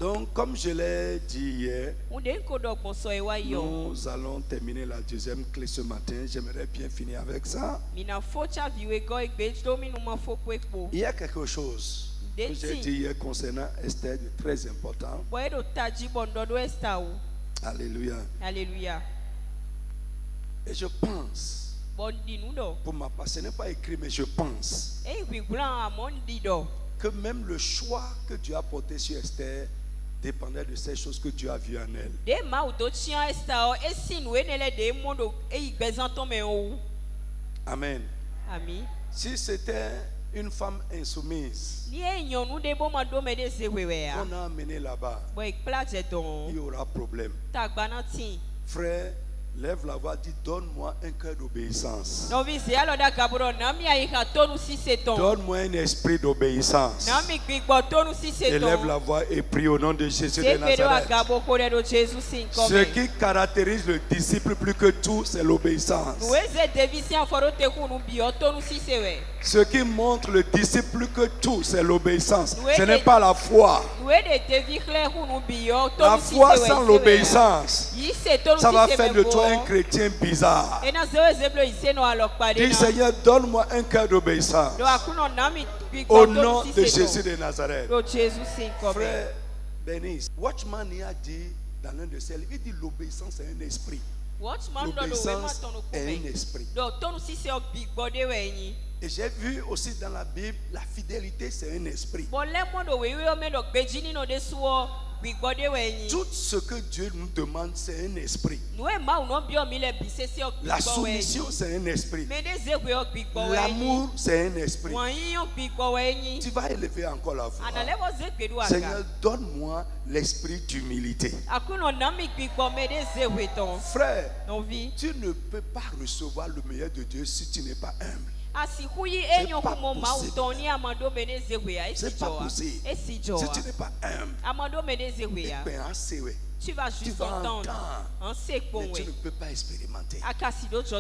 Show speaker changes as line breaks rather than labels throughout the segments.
Donc, comme je l'ai dit hier, nous allons terminer la deuxième clé ce matin. J'aimerais bien finir avec ça. Il y a quelque chose que j'ai dit hier concernant Esther de très important. Alléluia.
Alléluia.
Et je pense, pour ma part, ce n'est pas écrit, mais je pense que même le choix que Dieu a porté sur Esther dépendait de ces choses que Dieu a vues en elle. Amen.
Amen.
Si c'était une femme insoumise qu'on a amenée là-bas, il y aura problème. Frère, lève la voix, dis donne-moi un cœur d'obéissance. Donne-moi un esprit d'obéissance. Et lève la voix et prie au nom de Jésus de Nazareth. Ce qui caractérise le disciple plus que tout, c'est l'obéissance. Ce qui montre le disciple plus que tout, c'est l'obéissance. Ce n'est pas la foi. La foi sans l'obéissance, ça va faire de toi un chrétien bizarre. Dis Seigneur, donne-moi un cœur d'obéissance. Au nom de Jésus de Nazareth. Frère Bénis, Watchman y a dit dans l'un de ses livres, il dit l'obéissance est un esprit. L'obéissance est un esprit. Et j'ai vu aussi dans la Bible, la fidélité c'est un esprit. Tout ce que Dieu nous demande, c'est un esprit. La soumission, c'est un esprit. L'amour, c'est un esprit. Tu vas élever encore la voix. Seigneur, donne-moi l'esprit d'humilité. Frère, tu ne peux pas recevoir le meilleur de Dieu si tu n'es pas humble. C'est pas possible. Si tu n'es pas humble, tu vas entendre, mais tu ne peux pas expérimenter.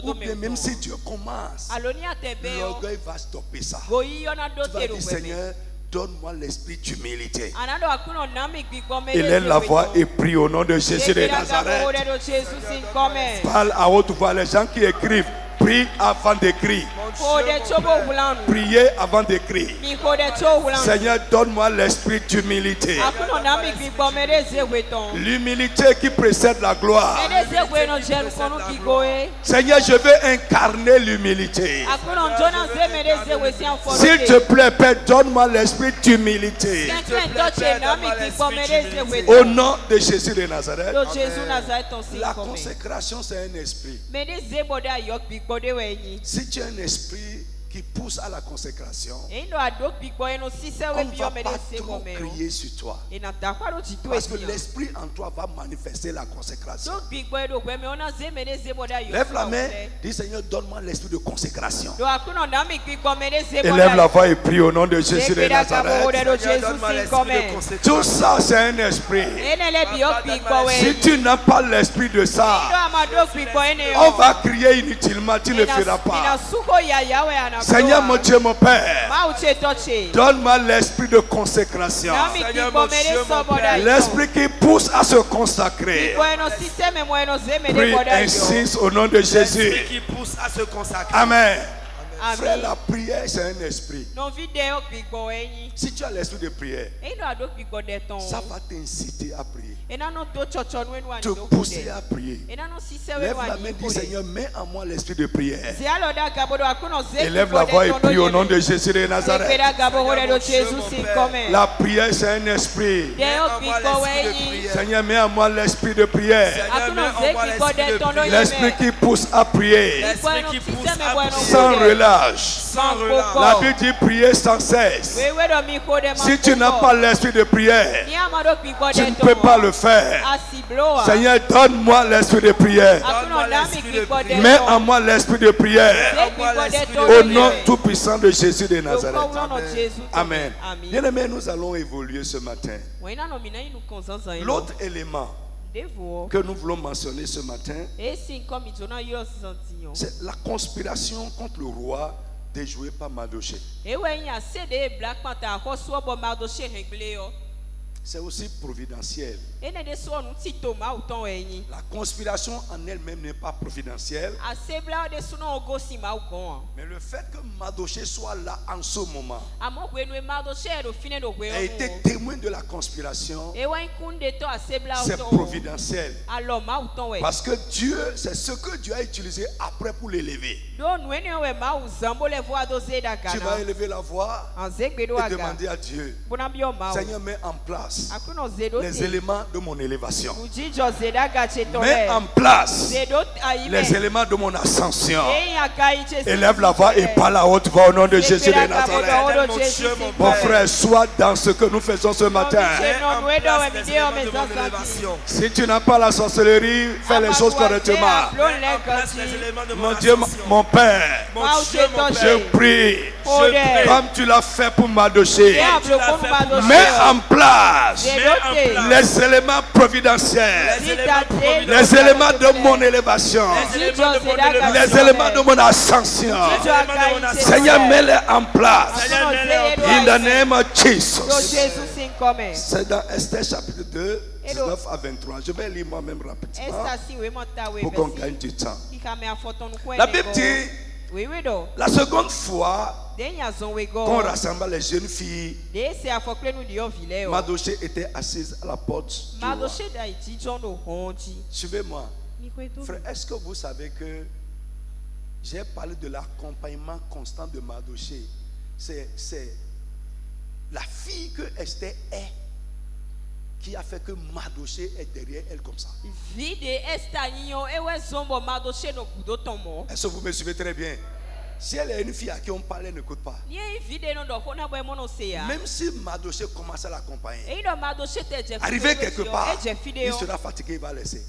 Ou bien même si Dieu commence, l'orgueil va stopper ça. Tu vas dire Seigneur, donne-moi l'esprit d'humilité. Il est la voix et prie au nom de Jésus de Nazareth. Parle à haute voix. Les gens qui écrivent, prie avant d'écrire. Priez avant d'écrire. Seigneur, donne-moi l'esprit d'humilité. L'humilité qui précède la gloire. Seigneur, je veux incarner l'humilité. S'il te plaît, Père, donne-moi l'esprit d'humilité. Au nom de Jésus de Nazareth. La consécration, c'est un esprit. Si tu as un esprit qui pousse à la consécration, on ne va pas trop crier sur toi. Parce que l'esprit en toi va manifester la consécration. Lève la main, dis Seigneur, donne-moi l'esprit de consécration. Et lève la voix et prie au nom de Jésus de Nazareth. Tout ça, c'est un esprit. Si tu n'as pas l'esprit de ça, on va crier inutilement, tu ne feras pas. Seigneur mon Dieu, mon Père, donne-moi l'esprit de consécration. L'esprit qui pousse à se consacrer. Prie, insiste au nom de Jésus. Amen. Frère, la prière c'est un esprit. Si tu as l'esprit de prière, ça va t'inciter à prier, te pousser à prier. Lève la main, dis Seigneur, mets en moi l'esprit de prière. Et lève la voix et prie au nom de Jésus de Nazareth. La prière c'est un esprit. Seigneur, mets en moi l'esprit de prière. L'esprit qui pousse à prier sans relâche. La Bible dit prier sans cesse. Si tu n'as pas l'esprit de prière, tu ne peux pas le faire. Seigneur, donne-moi l'esprit de prière. Mets en moi l'esprit de prière. Au nom tout puissant de Jésus de Nazareth. Amen. Bien-aimés, nous allons évoluer ce matin. L'autre élément que nous voulons mentionner ce matin, c'est la conspiration contre le roi déjouée par Mardochée. c'est aussi providentiel. La conspiration en elle-même n'est pas providentielle. Mais le fait que Mardochée soit là en ce moment a été témoin de la conspiration. C'est providentiel. Parce que Dieu, c'est ce que Dieu a utilisé après pour l'élever. Tu vas élever la voix et demander à Dieu, Seigneur, mets en place les éléments de mon élévation. Mets en place les éléments de mon ascension. Élève la voix et parle à haute voix au nom de Jésus de Nazareth. Mon frère, sois dans ce que nous faisons ce matin. Si tu n'as pas la sorcellerie, fais les choses correctement. Mon Dieu, mon Père, je prie comme tu l'as fait pour Mardochée. Mets en place les éléments providentiels, les éléments de mon élévation, les éléments de mon ascension. Seigneur, mets-les en place. In the name of Jesus. C'est dans Esther chapitre 2, 19 à 23. Je vais lire moi-même rapidement pour qu'on gagne du temps. La Bible dit, la seconde fois qu'on rassembla les jeunes filles, Mardochée était assise à la porte du roi. Suivez-moi. Frère, est-ce que vous savez que j'ai parlé de l'accompagnement constant de Mardochée? C'est la fille que Esther est qui a fait que Mardochée est derrière elle comme ça. Est-ce que vous me suivez très bien? Si elle est une fille à qui on parle, elle n'écoute pas. Même si Mardochée commence à l'accompagner, arrivé quelque part, il sera fatigué, il va laisser.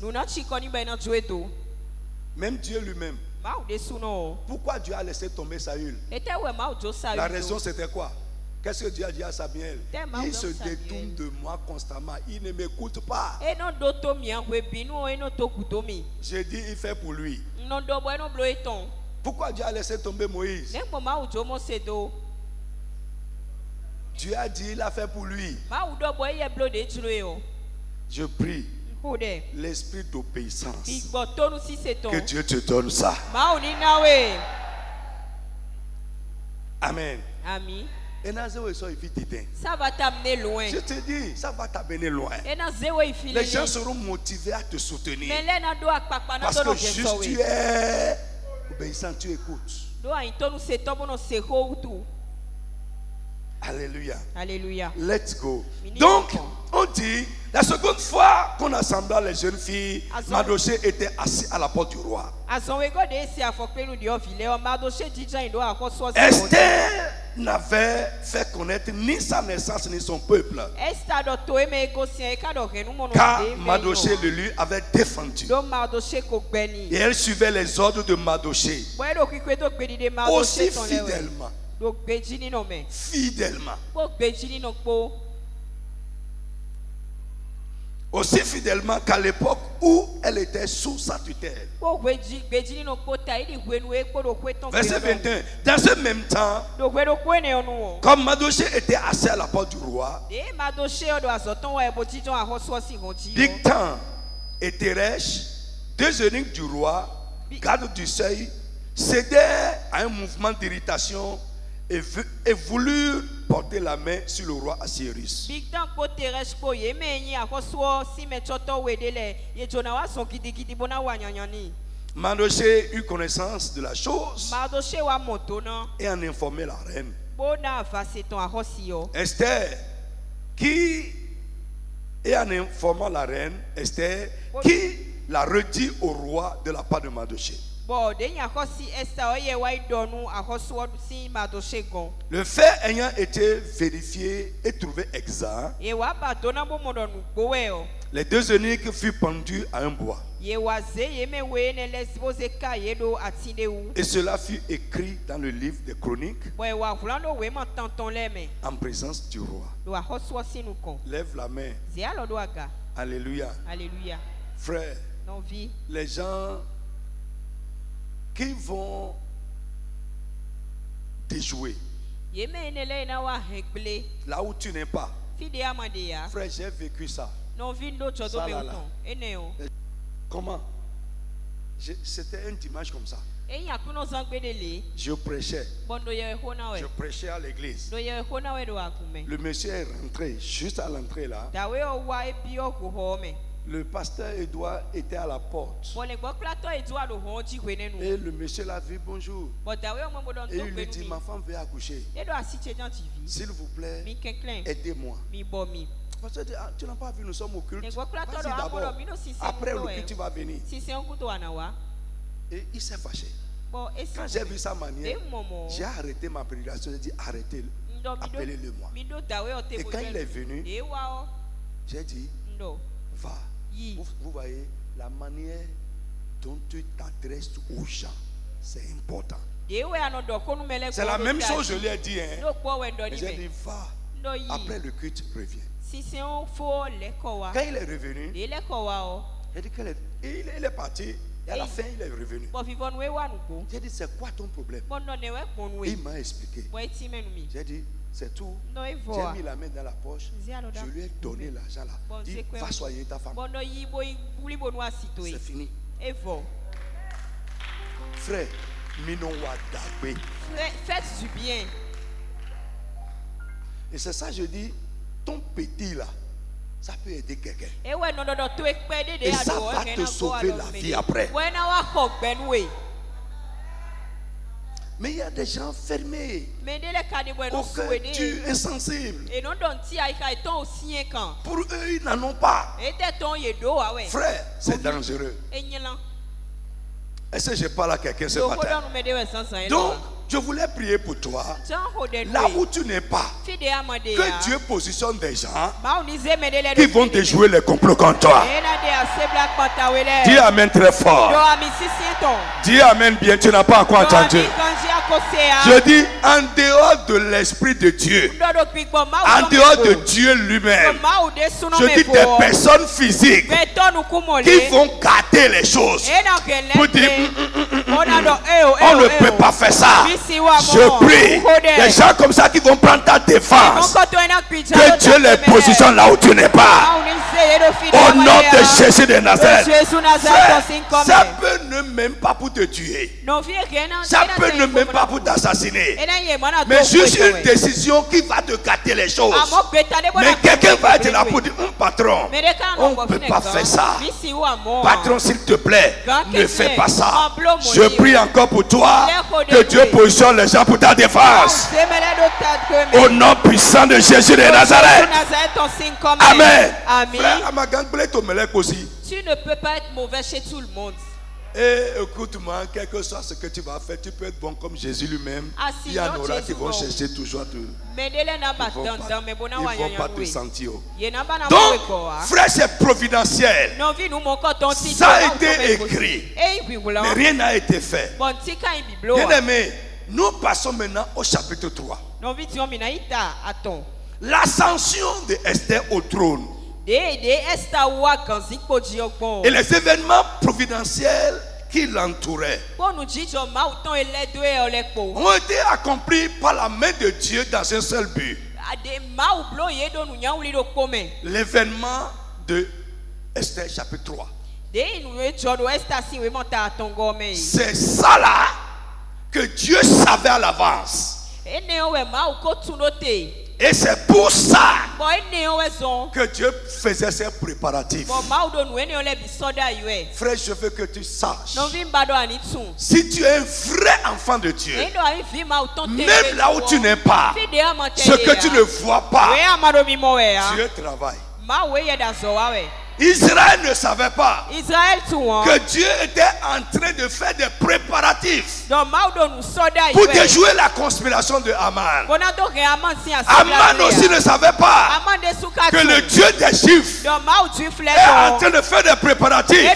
Même Dieu lui-même. Pourquoi Dieu a laissé tomber Saül? La raison c'était quoi? Qu'est-ce que Dieu a dit à Samuel? Il se détourne de moi constamment. Il ne m'écoute pas. J'ai dit, il fait pour lui. Pourquoi Dieu a laissé tomber Moïse? Dieu a dit, il a fait pour lui. Je prie l'esprit d'obéissance. Que Dieu te donne ça. Amen. Amen. Ça va t'amener loin. Je te dis, ça va t'amener loin. Les gens seront motivés à te soutenir. Parce que juste tu es obéissant, tu écoutes. Alléluia. Alléluia. Let's go. Donc, on dit, la seconde fois qu'on assembla les jeunes filles, Mardochée était assis à la porte du roi. Esther n'avait fait connaître ni sa naissance ni son peuple, car Mardochée le lui avait défendu. Et elle suivait les ordres de Mardochée aussi fidèlement. Aussi fidèlement qu'à l'époque où elle était sous sa tutelle. Verset 21. Dans ce même temps, comme Mardochée était assis à la porte du roi, Bigtan et Teresh, deux eunuques du roi, gardes du seuil, cédèrent à un mouvement d'irritation et voulurent porter la main sur le roi Assyrus. Mardochée eut connaissance de la chose et en informait la reine. Esther, et en informant la reine, Esther, qui l'a redit au roi de la part de Mardochée. Le fait ayant été vérifié et trouvé exact, les deux eunuques furent pendus à un bois. Et cela fut écrit dans le livre des Chroniques en présence du roi. Lève la main. Alléluia. Alléluia. Frère, les gens qui vont déjouer là où tu n'es pas, Frère, j'ai vécu ça. Ça là, là. Comment? C'était un dimanche comme ça. Je prêchais. Je prêchais à l'église. Le monsieur est rentré juste à l'entrée là. Le pasteur Edouard était à la porte. Et le monsieur l'a vu, bonjour. Et il lui dit, ma femme veut accoucher. S'il vous plaît, aidez-moi. Pasteur dit, tu n'as pas vu, nous sommes au culte. Vas-y d'abord. Après le culte, tu vas venir. Et il s'est fâché. Quand j'ai vu sa manière, j'ai arrêté ma prédication. J'ai dit, arrêtez, appelez-le-moi. Et quand il est venu, j'ai dit, va. Vous voyez, la manière dont tu t'adresses aux gens, c'est important. C'est la même chose, je lui ai dit. J'ai dit, va. Après le culte, reviens. Quand il est revenu, il est parti. Et à la fin, il est revenu. J'ai dit, c'est quoi ton problème? Il m'a expliqué. J'ai dit, c'est tout. J'ai mis la main dans la poche. Je lui ai donné l'argent là. Dit, va soigner ta femme. C'est fini. Frère,
faites du bien.
Et c'est ça, je dis, ton petit là, ça peut aider quelqu'un. Et ça va te sauver la vie après. Mais il y a des gens fermés, au cœur dur, insensibles. Pour eux, ils n'en ont pas. Frère, c'est dangereux. Est-ce que je parle à quelqu'un ce matin? Donc, je voulais prier pour toi. Là où tu n'es pas, que Dieu positionne des gens qui vont te jouer les complots contre toi. Dis Amen très fort. Dis Amen bien, tu n'as pas encore entendu. Je dis en dehors de l'Esprit de Dieu, en dehors de Dieu lui-même, je dis des personnes physiques qui vont gâter les choses pour dire on ne peut pas faire ça. Je prie des gens comme ça qui vont prendre ta défense, que Dieu les positionne là où tu n'es pas. Au nom de Jésus de Nazareth. Ça peut ne même pas pour te tuer. Ça peut ne même pas pour t'assassiner. Mais juste une décision qui va te gâter les choses. Mais quelqu'un va être là pour dire, patron, on ne peut pas faire ça. Patron, s'il te plaît, ne fais pas ça. Je prie encore pour toi, que Dieu positionne les gens pour ta défense. Au nom puissant de Jésus de Nazareth. Amen.
Tu ne peux pas être mauvais chez tout le monde.
Et écoute-moi, quel que soit ce que tu vas faire, tu peux être bon comme Jésus lui-même. Il y en aura qui vont chercher toujours te. Ils vont pas te sentir. Donc, frère, c'est providentiel. Ça a été écrit, mais rien n'a été fait. Bien aimé, nous passons maintenant au chapitre 3. L'ascension de Esther au trône. Et les événements providentiels qui l'entouraient ont été accomplis par la main de Dieu dans un seul but. L'événement de Esther chapitre 3. C'est ça là que Dieu savait à l'avance. Et c'est pour ça que Dieu faisait ses préparatifs. Frère, je veux que tu saches, si tu es un vrai enfant de Dieu, même là où tu n'es pas, ce que tu ne vois pas, Dieu travaille. Israël ne savait pas que Dieu était en train de faire des préparatifs pour déjouer la conspiration de Haman. Haman aussi ne savait pas que le Dieu des Juifs est en train de faire des préparatifs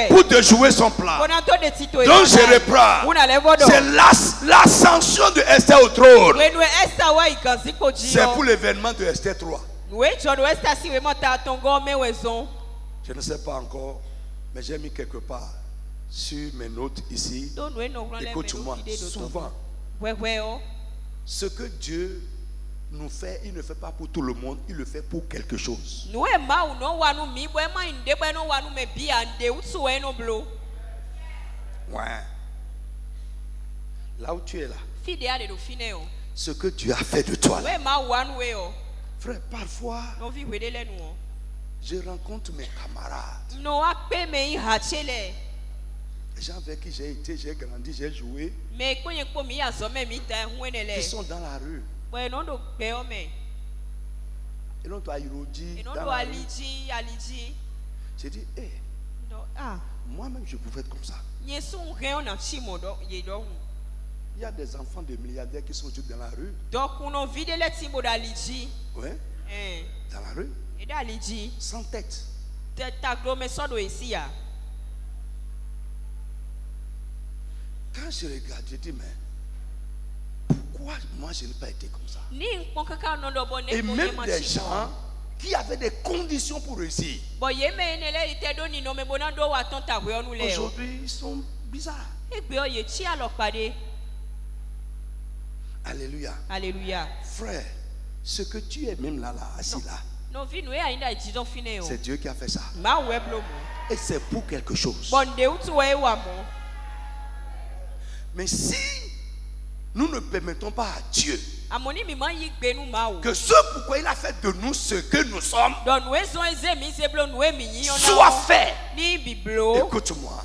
pour déjouer son plan. Donc je reprends. C'est l'ascension de Esther au trône. C'est pour l'événement de Esther 3. Je ne sais pas encore, mais j'ai mis quelque part sur mes notes ici. Écoute-moi, souvent, ce que Dieu il ne fait pas pour tout le monde, il le fait pour quelque chose.
Ouais.
Là où tu es là, ce que Dieu a fait de toi là. Frère, parfois, je rencontre mes camarades. Les gens avec qui j'ai été, j'ai grandi, j'ai joué. Ils sont dans la rue. Et non, toi, Irodi. J'ai dit, hé, moi-même, je pouvais être comme ça. Il y a des enfants de milliardaires qui sont juste dans la rue. Oui. Dans la rue. Sans tête. Quand je regarde, je dis, mais pourquoi moi je n'ai pas été comme ça? Et même des gens qui avaient des conditions pour réussir. Aujourd'hui, ils sont bizarres. Alléluia.
Alléluia.
Frère, ce que tu es même là, assis là, c'est Dieu qui a fait ça. Et c'est pour quelque chose. Mais si nous ne permettons pas à Dieu que ce pourquoi il a fait de nous ce que nous sommes soit fait, écoute-moi,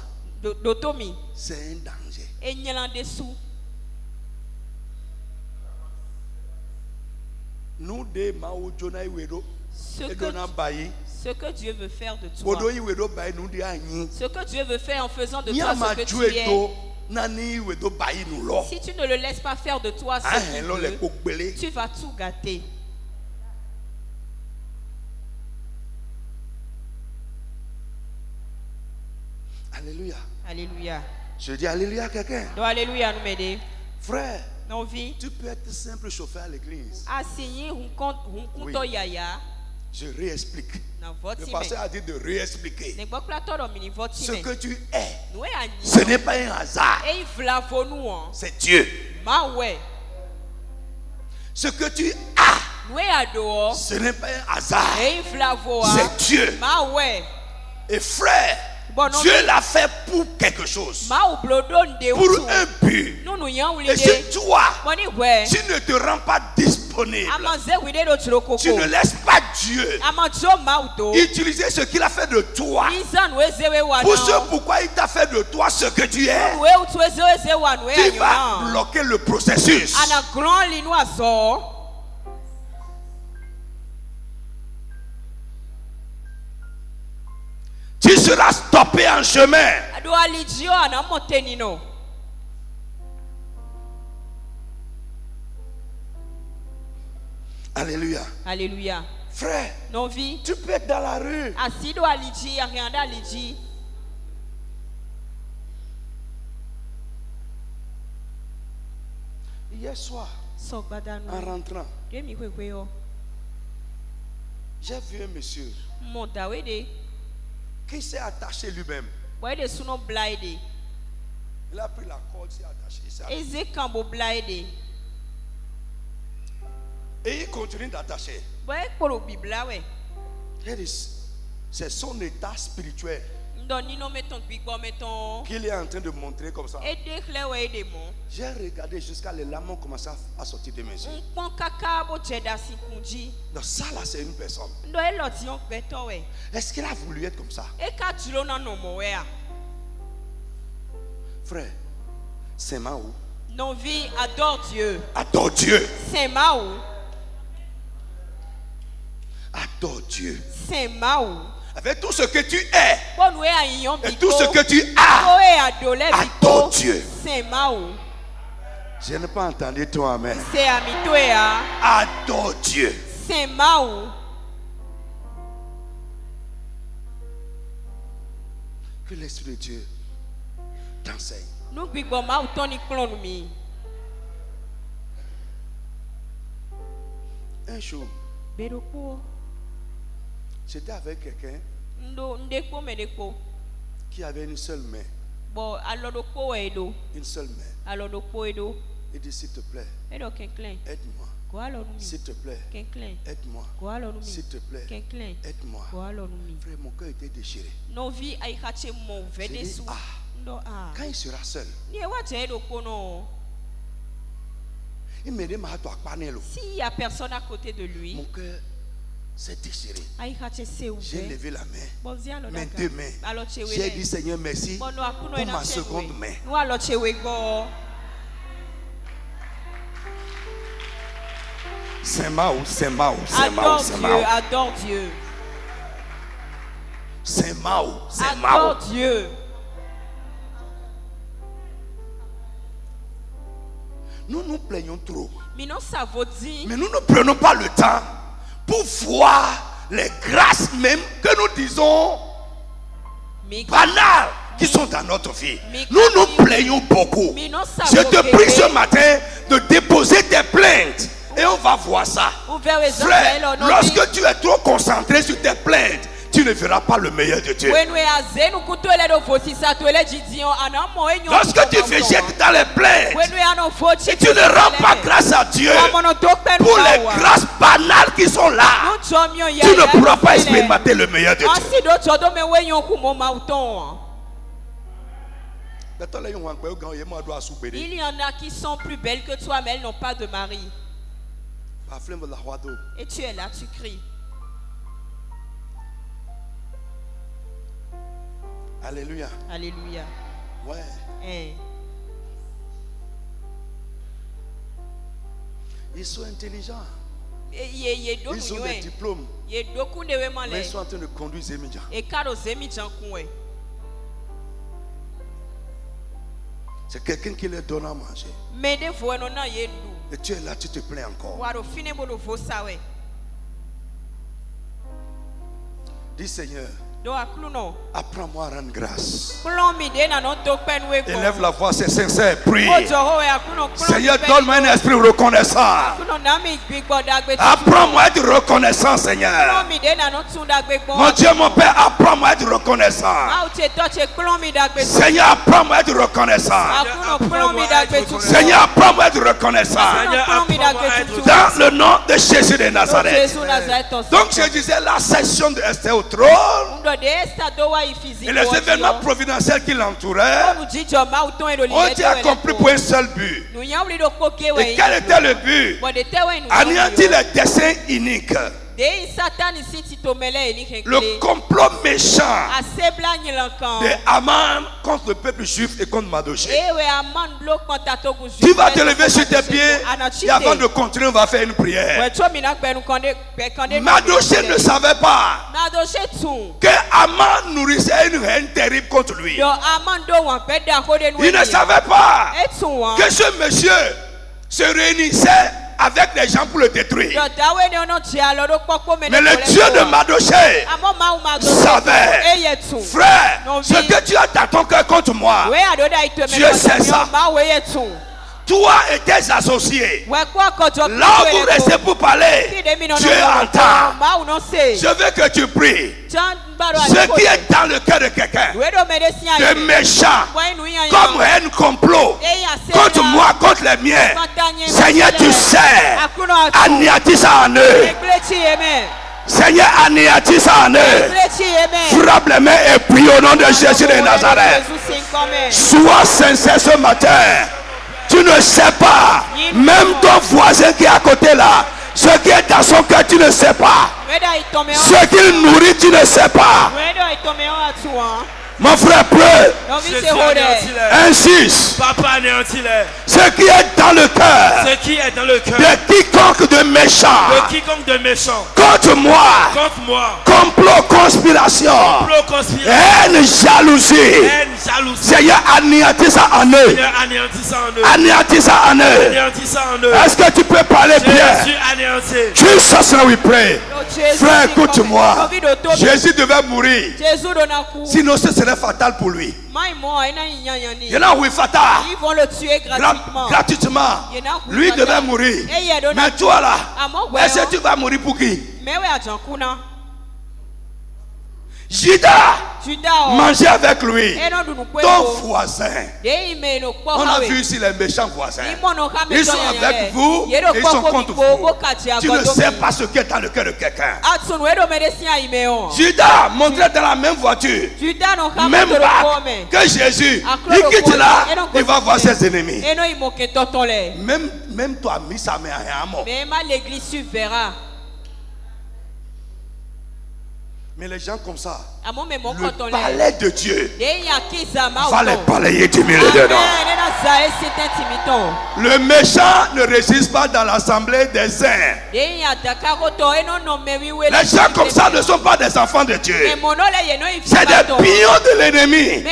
c'est un danger. Nous
ce que Dieu veut faire de toi, ce que Dieu veut faire en faisant de toi ce que tu es, si tu ne le laisses pas faire de toi ce qu'il veut, tu vas tout gâter.
Alléluia.
Alléluia.
Je dis alléluia à quelqu'un.
Alléluia nous m'aider.
Frère,
vie,
tu peux être simple chauffeur à l'église.
Oui.
Je réexplique. Le pasteur a dit de réexpliquer. Ce que tu es, ce n'est pas un hasard. C'est Dieu. Ce que tu as, ce n'est pas un hasard. C'est Dieu. Et frère, Dieu l'a fait pour quelque chose. Pour un but. Et si toi, tu ne te rends pas disponible, tu ne laisses pas Dieu utiliser ce qu'il a fait de toi pour ce pourquoi il t'a fait de toi ce que tu es, tu vas bloquer le processus. Tu seras stoppé en chemin. Alléluia.
Alléluia.
Frère, tu peux être dans la rue. Hier soir, en rentrant, j'ai vu un monsieur qui s'est attaché lui-même. Il a pris la corde, s'est attaché. Et il continue d'attacher. C'est son état spirituel qu'il est en train de montrer comme ça. J'ai regardé jusqu'à les larmes ont commencé à sortir de mes yeux. Donc ça là c'est une personne. Est-ce qu'il a voulu être comme ça? Frère, c'est Mao.
Nos vies adore Dieu.
Adore Dieu.
C'est Mao.
Adore Dieu.
C'est Mao.
Avec tout ce que tu es et tout ce que tu as, adore Dieu.
C'est Mao.
Je n'ai pas entendu toi, amen.
C'est Amitoya.
Adore Dieu.
C'est Mao.
Que l'Esprit de Dieu t'enseigne. Un jour, j'étais avec quelqu'un qui avait une seule main. Une seule main. Il dit s'il te plaît, aide-moi. S'il te plaît, aide-moi. S'il te plaît, aide-moi. Frère, mon cœur était déchiré. J'ai dit, quand il sera seul, il me dit,
s'il n'y a personne à côté de lui,
mon cœur s'est déchiré. J'ai levé la main, mes deux mains. J'ai dit, Seigneur, merci pour ma seconde main. C'est Mao, c'est Mao, c'est Mao, c'est Mao.
Adore Dieu.
C'est Mao, c'est Mao.
Adore Dieu.
Nous nous plaignons trop.
Mais
nous ne prenons pas le temps pour voir les grâces même que nous disons banales qui sont dans notre vie. Nous nous plaignons beaucoup. Je te prie ce matin de déposer tes plaintes. Et on va voir ça. Frère, lorsque tu es trop concentré sur tes plaintes, tu ne verras pas le meilleur de Dieu. Lorsque tu végètes dans les plaintes et tu ne rends pas grâce à Dieu pour les grâces banales qui sont là, tu ne pourras pas expérimenter le meilleur de Dieu.
Il y en a qui sont plus belles que toi, mais elles n'ont pas de mari. Et tu es là, tu cries.
Alléluia.
Alléluia.
Ouais. Ils sont intelligents. Ils ont des diplômes. Mais ils sont en train de conduire Zémidjan. C'est quelqu'un qui leur donne à manger. Et tu es là, tu te plains encore. Dis Seigneur, apprends-moi à rendre grâce. Élève la voix, c'est sincère, prie. Seigneur, donne-moi un esprit reconnaissant. Apprends-moi à être reconnaissant, Seigneur. Mon Dieu, mon Père, apprends-moi à être reconnaissant. Seigneur, apprends-moi à être reconnaissant. Seigneur, apprends-moi à être reconnaissant. Dans le nom de Jésus de Nazareth. Donc je disais la session de Esther au trône. Et les événements providentiels qui l'entouraient ont été accomplis pour un seul but. Et quel était le but? Anéantir les desseins iniques. Le complot méchant de Haman contre le peuple juif et contre Mardochée. Tu vas te lever sur tes pieds et avant de continuer, on va faire une prière. Mardochée ne savait pas que Haman nourrissait une haine terrible contre lui. Il ne savait pas que ce monsieur se réunissait avec les gens pour le détruire. Mais le Dieu de Mardochée savait. Frère, ce que tu as dans ton cœur contre moi, Dieu sait ça. Toi et tes associés, là où vous restez pour parler, Dieu entend. Je veux que tu pries. Ce qui est dans le cœur de quelqu'un, de méchant, comme un complot contre moi, contre les miens, Seigneur, tu sais, anéantis ça en eux. Seigneur, anéantis ça en eux. Frappe les mains et prie au nom de Jésus de Nazareth. Sois sincère ce matin. Tu ne sais pas, même ton voisin qui est à côté là, ce qui est dans son cœur, tu ne sais pas. Ce qu'il nourrit, tu ne sais pas. Mon frère, pleure. Insiste.
Papa, anéantis-les.
Ce qui est dans le cœur.
Ce qui est dans le cœur.
De quiconque de méchant.
De quiconque de méchant.
Contre moi.
Contre moi.
Complot, conspiration.
Complot, conspiration.
Haine, jalousie.
Haine, jalousie.
Seigneur, anéantis ça en eux.
Seigneur, anéantis ça en eux.
Anéantis ça en eux.
Anéantis ça en eux.
Est-ce que tu peux parler bien?
Je suis anéanti.
Jesus, now we pray. Frère, écoute-moi. Jésus devait mourir. Sinon, ce serait fatal pour lui. Il y en a où il est fatal.
Ils vont le tuer
gratuitement. Lui devait mourir. Mais toi là, est-ce que tu vas mourir pour qui? Judas manger avec lui. Ton voisin. On a vu ici les méchants voisins. Ils sont avec vous et ils sont contre vous. Tu ne sais pas ce qui est dans le cœur de quelqu'un. Judas montrait dans la même voiture, même barque que Jésus. Il quitte là, il va voir ses ennemis. Même toi, Missa, mais
l'église verra.
Mais les gens comme ça, le palais de Dieu va les balayer du milieu dedans. Le méchant ne résiste pas dans l'assemblée des saints. Les gens comme ça ne sont pas des enfants de Dieu. C'est des pions de l'ennemi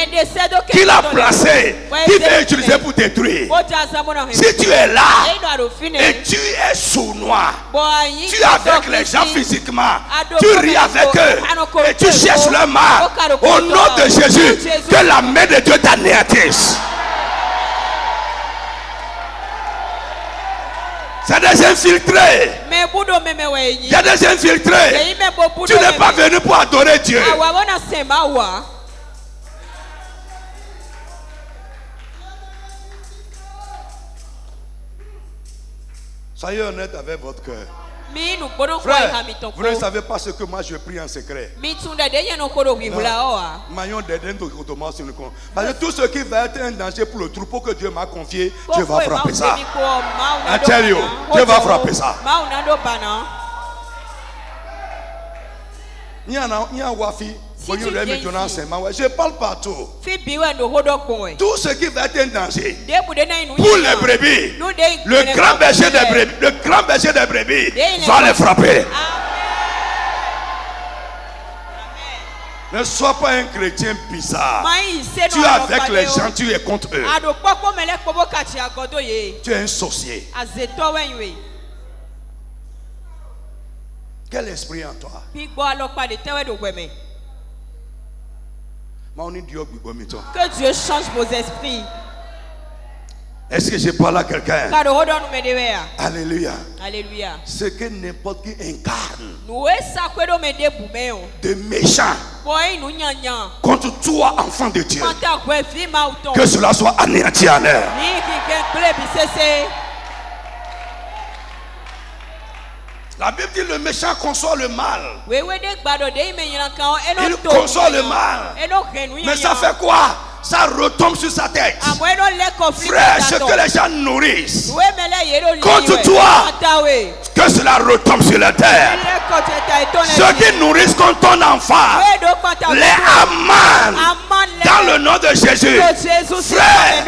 qu'il a placés, qu'il veut utiliser pour détruire. Si tu es là et tu es sournois, tu es avec les gens physiquement, tu ris avec eux et tu cherches le mal, au nom de Jésus, que la main de Dieu t'anéantisse. C'est des infiltrés. Il y a des infiltrés. Tu n'es pas venu pour adorer Dieu. Soyez honnête avec votre cœur. Frère, vous ne savez pas ce que moi je prie en secret. Parce que tout ce qui va être un danger pour le troupeau que Dieu m'a confié, Dieu va frapper ça. I tell you, Dieu va frapper ça. Je parle partout. Tout ce qui va être un danger pour les brebis, le grand berger des brebis va les frapper. Ne sois pas un chrétien bizarre. Tu es avec les gens, tu es contre eux. Tu es un sorcier. Quel esprit en toi?
Que Dieu change vos esprits.
Est-ce que je parle à quelqu'un? Alléluia.
Alléluia.
Ce que n'importe qui incarne de méchants contre toi, enfant de Dieu, que cela soit anéanti en l'air. La Bible dit le méchant conçoit le mal. Il conçoit le mal. Mais ça fait quoi? Ça retombe sur sa tête. Frère, ce que les gens nourrissent contre toi, que cela retombe sur la terre. Ceux qui nourrissent contre ton enfant, les Aman, dans le nom de Jésus. Frère,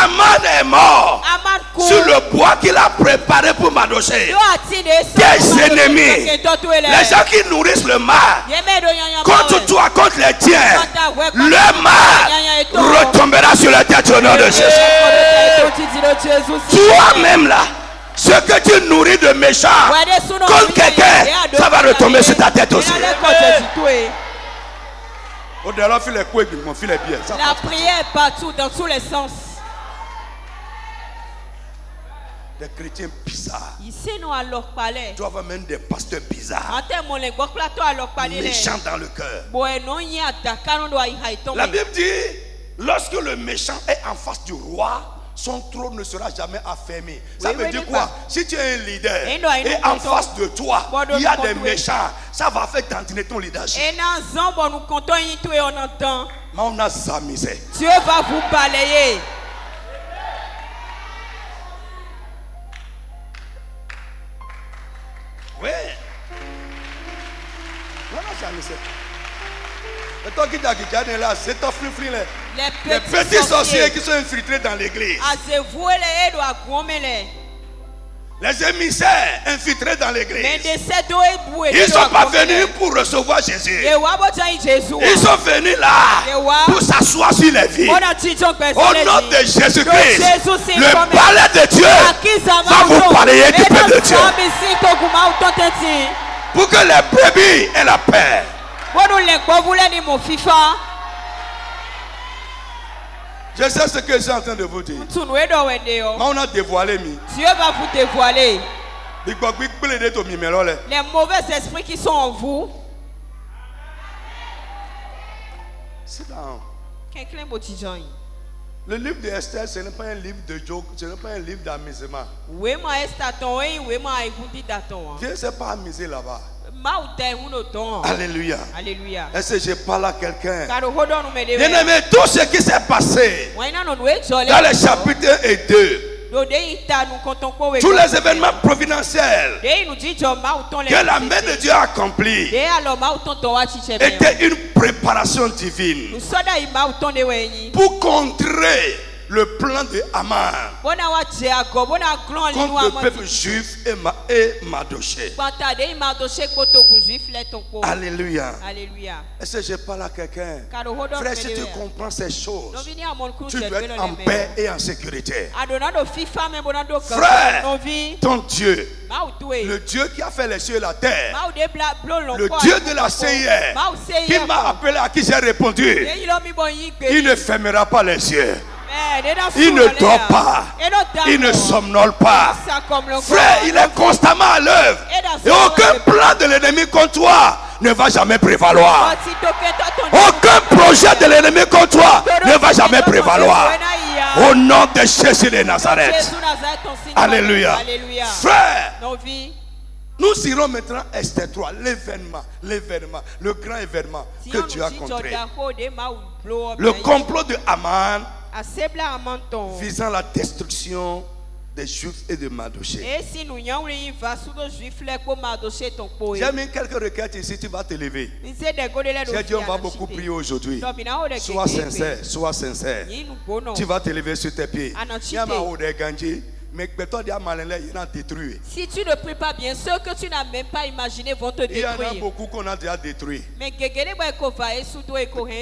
Aman est mort sur le bois qu'il a préparé pour m'adosser. Des ennemis, les gens qui nourrissent le mal contre toi, contre les tiens, le mal retombera sur la tête au nom de Jésus. Toi-même là, ce que tu nourris de méchant contre quelqu'un, ça va retomber sur ta tête aussi.
La prière est partout, dans tous les sens.
Des chrétiens bizarres.
Tu
vas même des pasteurs bizarres. Méchants dans le cœur. La Bible dit, lorsque le méchant est en face du roi, son trône ne sera jamais affermi. Ça veut dire quoi? Si tu es un leader et en face de toi, il y a des méchants, ça va faire tantiner ton leadership. Dieu
va vous balayer.
Oui. Les petits sorciers qui sont infiltrés dans l'église. Les émissaires infiltrés dans l'église. Ils ne sont pas venus pour recevoir Jésus. Ils sont venus là pour s'asseoir sur les vies. Au nom de Jésus-Christ, le palais de Dieu va vous balayer du peuple de Dieu. Pour que les brebis aient la paix. Je sais ce que je suis en train de vous dire. On a dévoilé.
Dieu va vous dévoiler.
Les
mauvais esprits qui sont en vous.
Sit down.
Quelqu'un motigeant.
Le livre d'Esther, ce n'est pas un livre de joke, ce n'est pas un livre d'amusement.
Oui, moi, Estaton, oui, moi, écoutez Daton.
Dieu ne s'est pas amusé là-bas.
Alléluia.
Alléluia. Est-ce que je parle à quelqu'un?
Bien
aimé, tout ce qui s'est passé dans les chapitres 1 et 2, tous les événements providentiels que la main de Dieu a accomplis étaient une préparation divine pour contrer le plan de Haman contre le peuple juif et Mardochée. Alléluia. Est-ce que je parle à quelqu'un? Frère, si tu comprends ces choses, tu dois être en paix et en sécurité. Frère, ton Dieu, le Dieu qui a fait les cieux et la terre, le Dieu de la CIR, qui m'a appelé, à qui j'ai répondu, il ne fermera pas les yeux. Il ne dort pas. Il ne somnole pas. Frère, il est constamment à l'œuvre. Et aucun plan de l'ennemi contre toi ne va jamais prévaloir. Aucun projet de l'ennemi contre toi ne va jamais prévaloir. Au nom de Jésus de Nazareth. Alléluia. Frère, nous irons maintenant à Esther 3, l'événement, le grand événement que Dieu a contré. Le complot de Haman visant la destruction des Juifs et de Mardochée. J'ai mis quelques requêtes ici, tu vas te lever. J'ai dit on va beaucoup prier aujourd'hui. Sois sincère. Tu vas te lever sur tes pieds.
Si tu ne pries pas bien, ceux que tu n'as même pas imaginé vont te détruire.
Il y en a beaucoup qu'on a déjà détruits.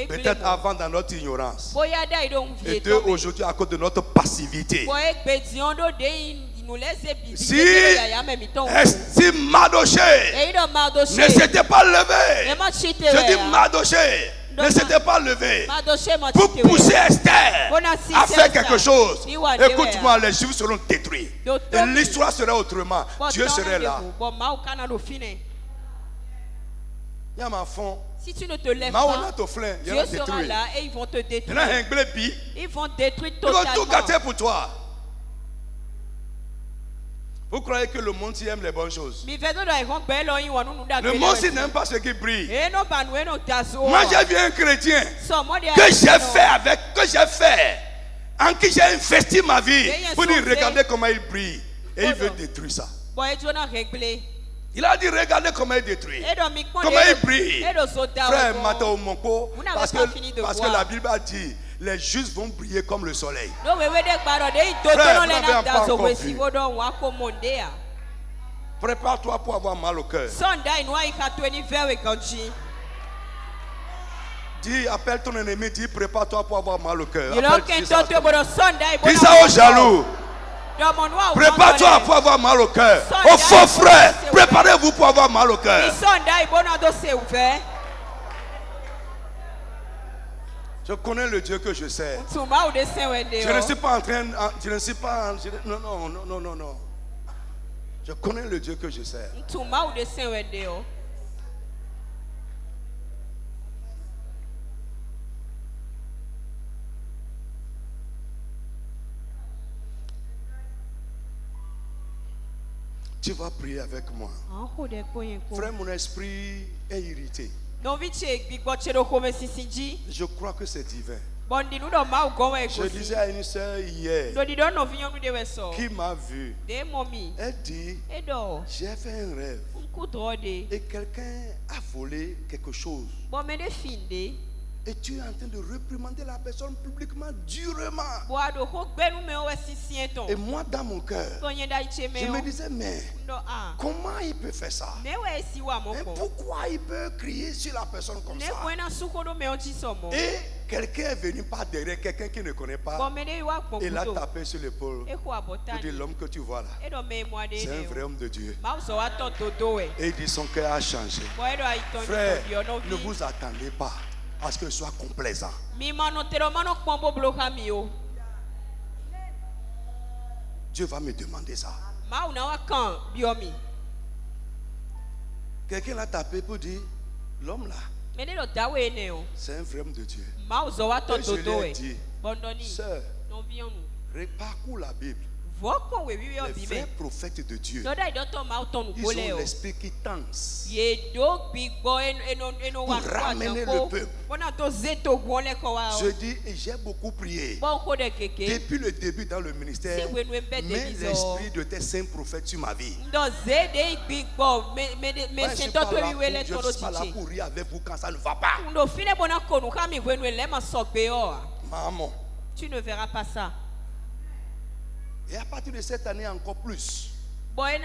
Peut-être avant dans notre ignorance. Et deux, aujourd'hui à cause de notre passivité. Si Mardochée ne s'était pas levé, je dis Mardochée ne s'était pas levé pour pousser Esther à faire quelque chose. Écoute-moi, les Juifs seront détruits. Et l'histoire serait autrement. Dieu serait là. Il y a ma fond.
Si tu ne te lèves pas, Dieu sera là et ils vont te détruire. Ils vont détruire totalement.
Ils vont tout gâter pour toi. Vous croyez que le monde aime les bonnes choses? Le monde n'aime pas ce qui brille. Moi j'ai vu un chrétien que j'ai fait, en qui j'ai investi ma vie pour dire regardez comment il brille. Et il veut détruire ça. Il a dit regardez comment il détruit. Comment il brille. Frère Matao Monko, parce que la Bible a dit les justes vont briller comme le soleil. Frère, vous n'avez pas encore vu. Prépare-toi pour avoir mal au cœur. Dis, appelle ton ennemi, dis prépare-toi pour avoir mal au cœur. Dis ça aux jaloux. Prépare-toi pour avoir mal au cœur. Aux faux frères, préparez-vous pour avoir mal au cœur. Je connais le Dieu que je sers. Je ne suis pas en train. Non. Je connais le Dieu que je sers. Tu vas prier avec moi. Frère, mon esprit est irrité. Je crois que c'est divin. Je disais à une soeur hier qui m'a vu. Elle dit, j'ai fait un rêve et quelqu'un a volé quelque chose. Et tu es en train de réprimander la personne publiquement, durement. Et moi, dans mon cœur, je me disais, mais comment il peut faire ça? Mais pourquoi il peut crier sur la personne comme ça? Et quelqu'un est venu par derrière, quelqu'un qui ne connaît pas, et l'a tapé sur l'épaule. Pour dire, l'homme que tu vois là, c'est un vrai homme de Dieu. Et il dit, son cœur a changé. Frère, ne vous attendez pas à ce que ce soit complaisant. Dieu va me demander ça. Quelqu'un l'a tapé pour dire, l'homme là, C'est un frère de Dieu. Et je lui ai dit, sœur, reparcours la Bible. Les vrais prophètes de Dieu, ils ont l'esprit qui tense pour ramener le peuple. Je dis, j'ai beaucoup prié depuis le début dans le ministère, mais l'esprit de tes saints prophètes sur ma vie. Je suis pas là pour rire avec vous quand ça ne va pas. Maman,
tu ne verras pas ça.
Et à partir de cette année encore plus. Frère,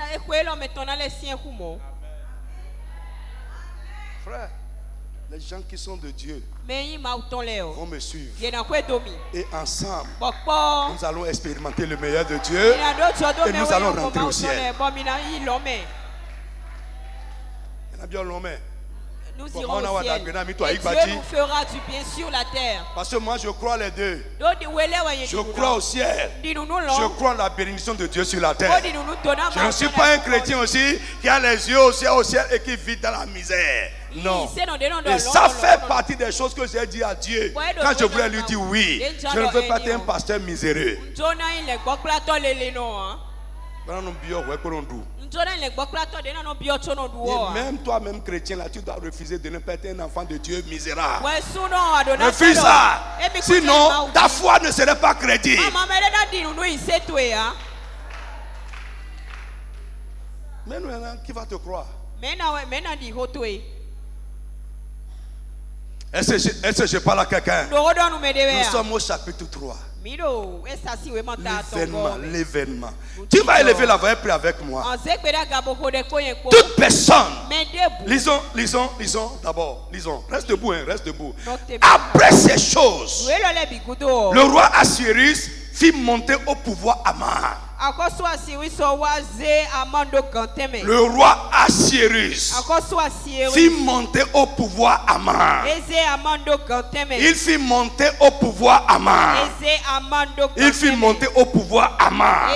les gens qui sont de Dieu vont me suivre. Et ensemble, nous allons expérimenter le meilleur de Dieu. Et nous allons rentrer au ciel.
Nous irons au ciel. Et Dieu nous fera du bien sur la terre.
Parce que moi je crois les deux. Je crois au ciel. Je crois en la bénédiction de Dieu sur la terre. Je ne suis pas un chrétien aussi qui a les yeux au ciel et qui vit dans la misère. Non. Et ça fait partie des choses que j'ai dit à Dieu. Quand je voulais lui dire oui, je ne veux pas être un pasteur miséreux. Et même toi-même chrétien là, tu dois refuser de ne pas être un enfant de Dieu misérable. Refuse ça. Sinon ta foi ne serait pas crédible. Mais maintenant, qui va te croire? Est-ce que je parle à quelqu'un? Nous sommes au chapitre 3. L'événement. Tu vas élever la voix et prier avec moi. Toute personne. Lisons d'abord. Lisons. Reste debout, reste debout. Après ces choses, le roi Assyrus fit monter au pouvoir Aman. Le roi Assyrus fit monter au pouvoir Aman. Il fit monter au pouvoir Aman. Il fit monter au pouvoir Aman.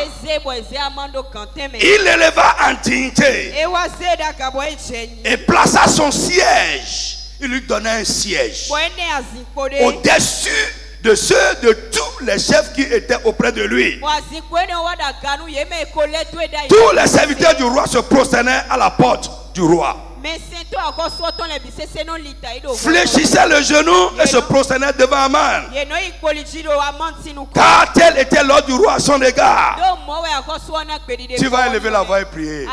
Il éleva en dignité et plaça son siège. Il lui donna un siège au-dessus de ceux de tous les chefs qui étaient auprès de lui. Tous les serviteurs du roi se prosternaient à la porte du roi. Fléchissaient le genou et se prosternaient devant Aman. Car tel était l'ordre du roi à son égard. Tu vas élever la voix et prier.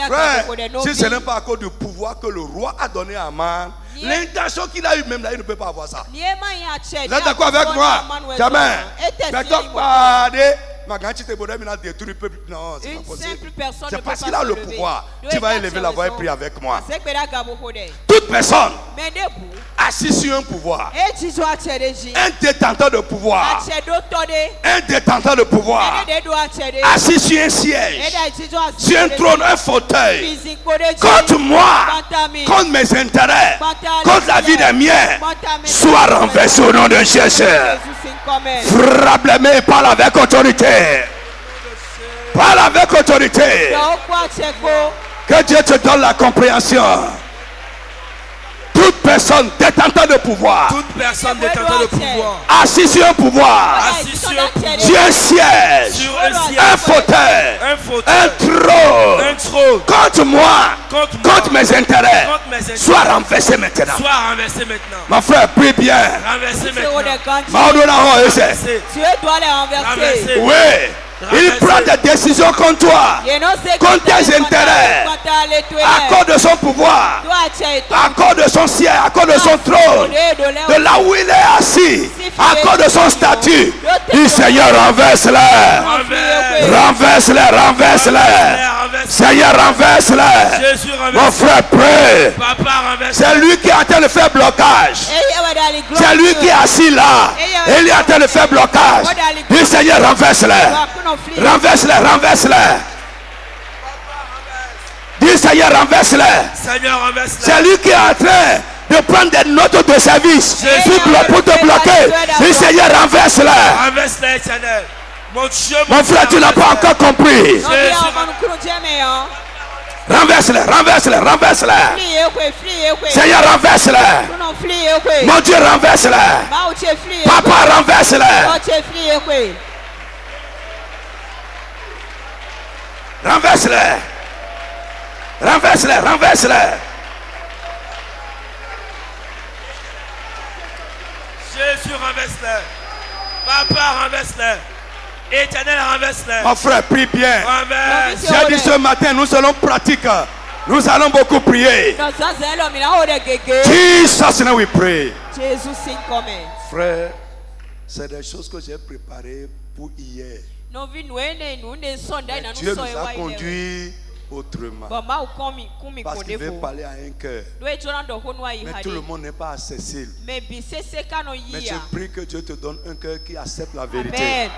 Frère, si ce n'est pas à cause du pouvoir que le roi a donné à Aman, l'intention qu'il a eu même là, il ne peut pas avoir ça. Vous êtes d'accord avec moi? Jamais. Non, c'est pas possible. C'est parce qu'il a le pouvoir. Tu vas élever la voix et prier avec moi. Toute personne assise sur un pouvoir, un détenteur de pouvoir, un détenteur de pouvoir, assis sur un siège, sur un trône, un fauteuil, contre moi, contre mes intérêts, contre la vie des miens, soit renversé au nom de Jésus. Frappe les mains et parle avec autorité. Parle avec autorité. Que Dieu te donne la compréhension. Toute personne détenteur de pouvoir, assis sur un pouvoir, sur un siège, un fauteuil, un trône, contre moi, contre mes intérêts, soit renversé maintenant. Mon frère, prie bien.
Tu dois les renverser.
Oui. Il prend des décisions contre toi, contre tes intérêts, à cause de son pouvoir, à cause de son siège, à cause de son trône, de là où il est assis, à cause de son statut. Le Seigneur renverse-les, renverse-les, renverse-les. Seigneur renverse-les. Mon frère prie. C'est lui qui est en train de faire blocage. C'est lui qui est assis là. Et il est en train de faire blocage. Le Seigneur renverse-les. Renverse-les, renverse-les. Dis Seigneur, renverse-les. C'est lui qui est en train de prendre des notes de service pour te bloquer. Dis Seigneur, renverse-les. Mon frère, tu n'as pas encore compris. Renverse-les, renverse-les, renverse-les. Seigneur, renverse-les. Mon Dieu, renverse-les. Papa, renverse-les. Renverse-les. Renverse-les, renverse-les.
Jésus, renverse-les. Papa, renverse-les. Éternel, renverse-les.
Mon frère, prie bien.
Renverse.
J'ai dit ce matin, nous allons pratiquer. Nous allons beaucoup prier. Jesus, now we pray. Frère, c'est des choses que j'ai préparées pour hier. Dieu nous a conduits autrement. Parce qu'il veut parler à un cœur. Mais tout le monde n'est pas accessible. Mais je prie que Dieu te donne un cœur qui accepte la vérité. Ouais.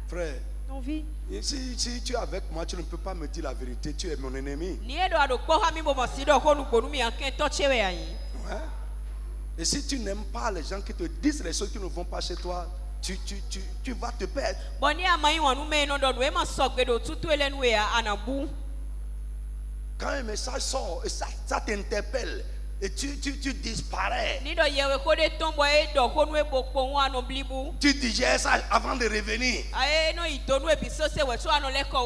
Frère, si tu es avec moi, tu ne peux pas me dire la vérité. Tu es mon ennemi. Ouais. Et si tu n'aimes pas les gens qui te disent les choses qui ne vont pas chez toi, tu vas te perdre. Quand un message sort et ça t'interpelle et tu disparais. Tu digères ça avant de revenir.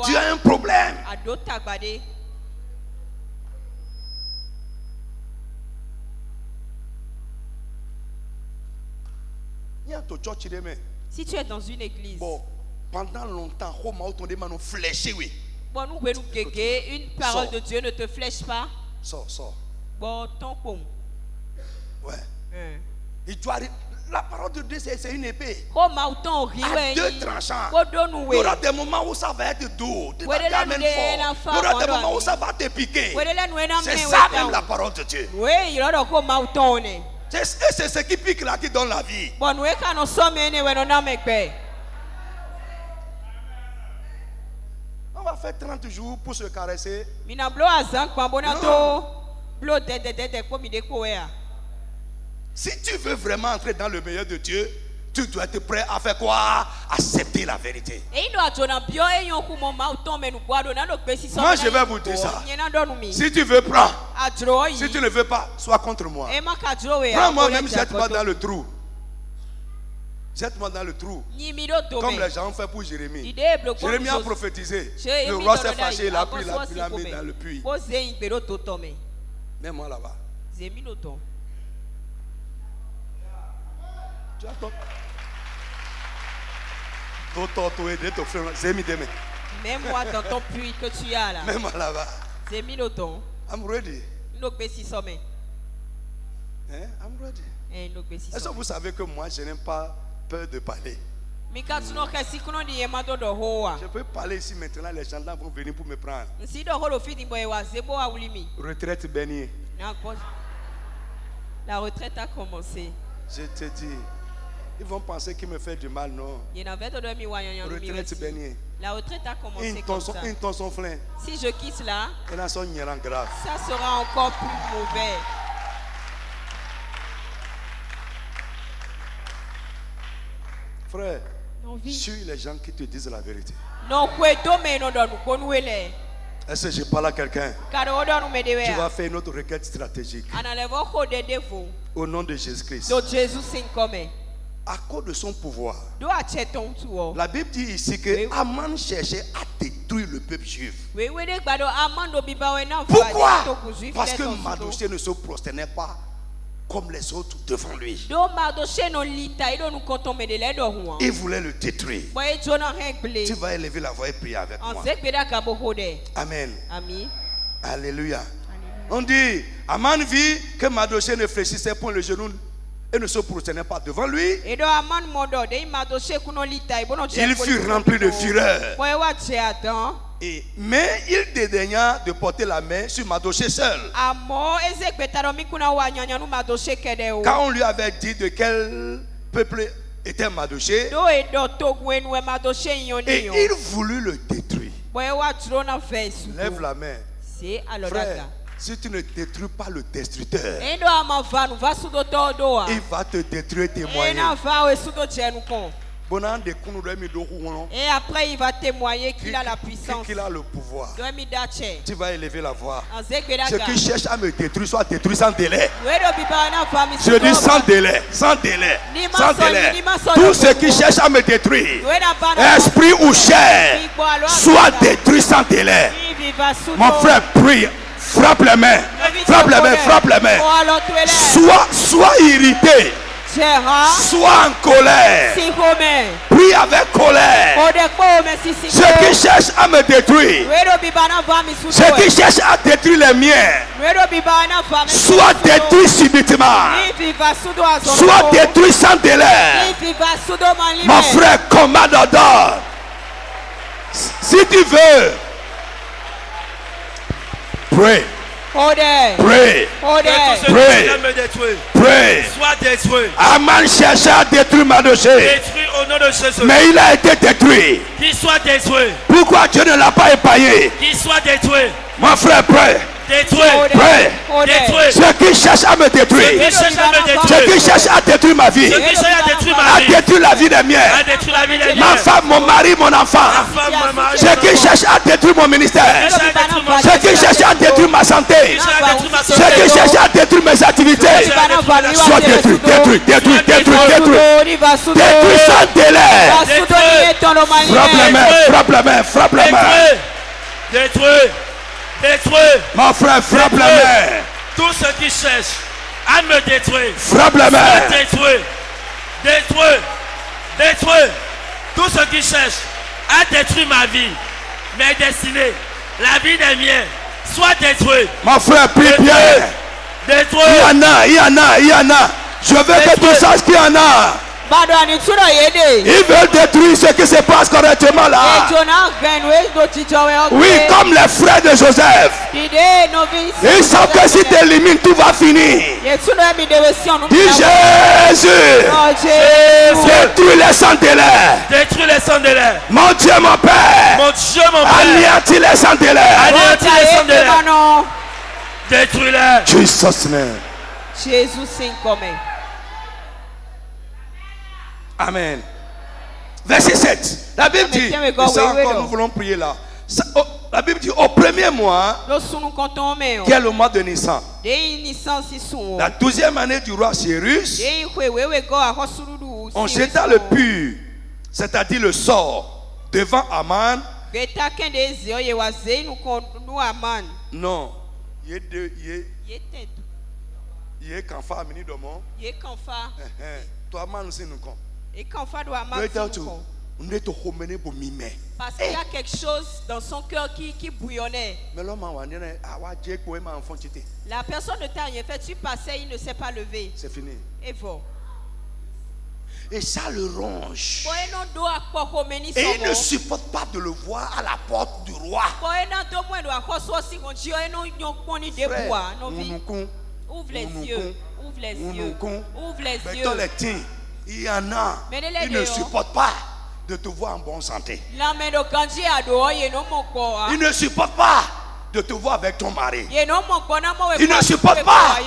Tu as un problème.
Si tu es dans une église,
pendant longtemps,
une parole de Dieu ne te flèche pas.
Sors. Ouais. La parole de Dieu, c'est une épée. À 2 tranchants. Il y aura des moments où ça va être doux. Il y aura des moments où ça va te piquer. C'est ça même la parole de Dieu. C'est ce qui pique là qui donne la vie. On va faire 30 jours pour se caresser. Non. Si tu veux vraiment entrer dans le meilleur de Dieu, tu dois être prêt à faire quoi? Accepter la vérité. Moi, je vais vous dire ça. Si tu veux, prends. Si tu ne veux pas, sois contre moi. Prends-moi même, jette-moi dans le trou. Jette-moi dans le trou. Comme les gens ont fait pour Jérémie. Jérémie a prophétisé. Le roi s'est fâché, il a pris la mis dans le puits. Mets-moi là-bas. Tu as ton...
Mets-moi dans ton puits que tu as là.
Mets-moi là-bas. I'm ready. I'm ready. Est-ce que vous savez que moi je n'aime pas peur de parler? Je peux parler ici maintenant, les gens là vont venir pour me prendre. Retraite bénie.
La retraite a commencé.
Je te dis, ils vont penser qu'il me fait du mal, non? Retraite bénie.
La retraite a commencé comme ça. Si je quitte là, ça sera encore plus mauvais.
Frère, suis les gens qui te disent la vérité. Est-ce que je parle à quelqu'un? Tu vas faire une autre requête stratégique. Au nom de Jésus-Christ. À cause de son pouvoir. La Bible dit ici que Aman cherchait à détruire le peuple juif. Pourquoi? Parce que Mardochée ne se prosternait pas comme les autres devant lui. Il voulait le détruire. Tu vas élever la voix et prier avec moi. Amen. Alléluia. On dit, Aman vit que Mardochée ne fléchissait point le genou et ne se prosternait pas devant lui. Il fut rempli de fureur. Mais il dédaigna de porter la main sur Mardochée seul. Quand on lui avait dit de quel peuple était Mardochée, et il voulut le détruire. Lève la main. Frère, si tu ne détruis pas le destructeur, il va te détruire tes moyens.
Et après, il va témoigner qu'il a la puissance.
Qu'il a le pouvoir. Tu vas élever la voix. Ceux qui cherchent à me détruire, soit détruits sans délai. Je dis sans délai, sans délai, sans délai. Tous ceux qui cherchent à me détruire, esprit ou chair, soit détruits sans délai. Mon frère, prie. Frappe les mains, frappe les mains, frappe les mains. Sois irrité, sois en colère. Prie avec colère. Ceux qui cherchent à me détruire, ceux qui cherchent à détruire les miens, sois détruits subitement, sois détruits sans délai. Mon frère, commande d'ordre. Si tu veux, pray. Pray. Pray.
Sois détruit.
Aman cherchait à détruire Mardochée.
Détruit au nom de Jésus.
Mais il a été détruit.
Qu'il soit détruit.
Pourquoi Dieu ne l'a pas épargné?
Qu'il soit détruit.
Mon frère, pray.
Détruit.
Pray.
Détruit.
Ceux qui cherchent à me détruire. Ceux qui cherchent à détruire ma vie. À détruire la vie des miens. Ma femme, mon mari, mon enfant. Ceux qui cherchent à détruire mon ministère. Ceux qui cherchent à détruire ma santé. Ceux qui cherchent à détruire mes activités. Sois détruits, détruits, détruits, détruits, détruits. Détruits sans délai. Frappe la main, frappe la main, frappe la main.
Détruit. Détruit.
Mon frère, frappe la main.
Tous ceux qui cherchent à me détruire.
Frappe la main.
Détruit. Détruit. Détruit. Tous ceux qui cherchent à détruire ma vie, mes destinées, la vie des miens, soit détruit.
Mon frère, prie bien.
Détruit.
Il y en a, il y en a, il y en a. Je veux que tu saches qu'il y en a. Ils veulent détruire ce qui se passe correctement là. Oui, comme les frères de Joseph. Ils savent que si tu élimines, tout va finir. Dis Jésus. Détruis-les sans délai.
Détruis-les sans délai.
Mon Dieu, mon Père.
Mon Dieu, mon Père.
Anéantis-les sans délai.
Anéantis-les sans délai. Détruis-les.
Jesus name.
Jésus s'est commis.
Amen. Verset 7. La Bible dit, nous voulons prier là. La Bible dit au premier mois, qui est le mois de Nissan, la 12e année du roi Cyrus, on jeta le pur, c'est-à-dire le sort, devant Aman. Non.
Parce qu'il y a quelque chose dans son cœur qui bouillonnait. La personne ne t'a rien fait, tu passais, il ne s'est pas levé.
C'est fini.
Et bon.
Et ça le ronge. Et il ne supporte pas de le voir à la porte du roi. Frère,
ouvre les yeux. Ouvre les yeux. Ouvre les yeux.
Il y en a, ils ne supportent pas de te voir en bonne santé. Ils ne supportent pas de te voir avec ton mari. Ils ne supportent pas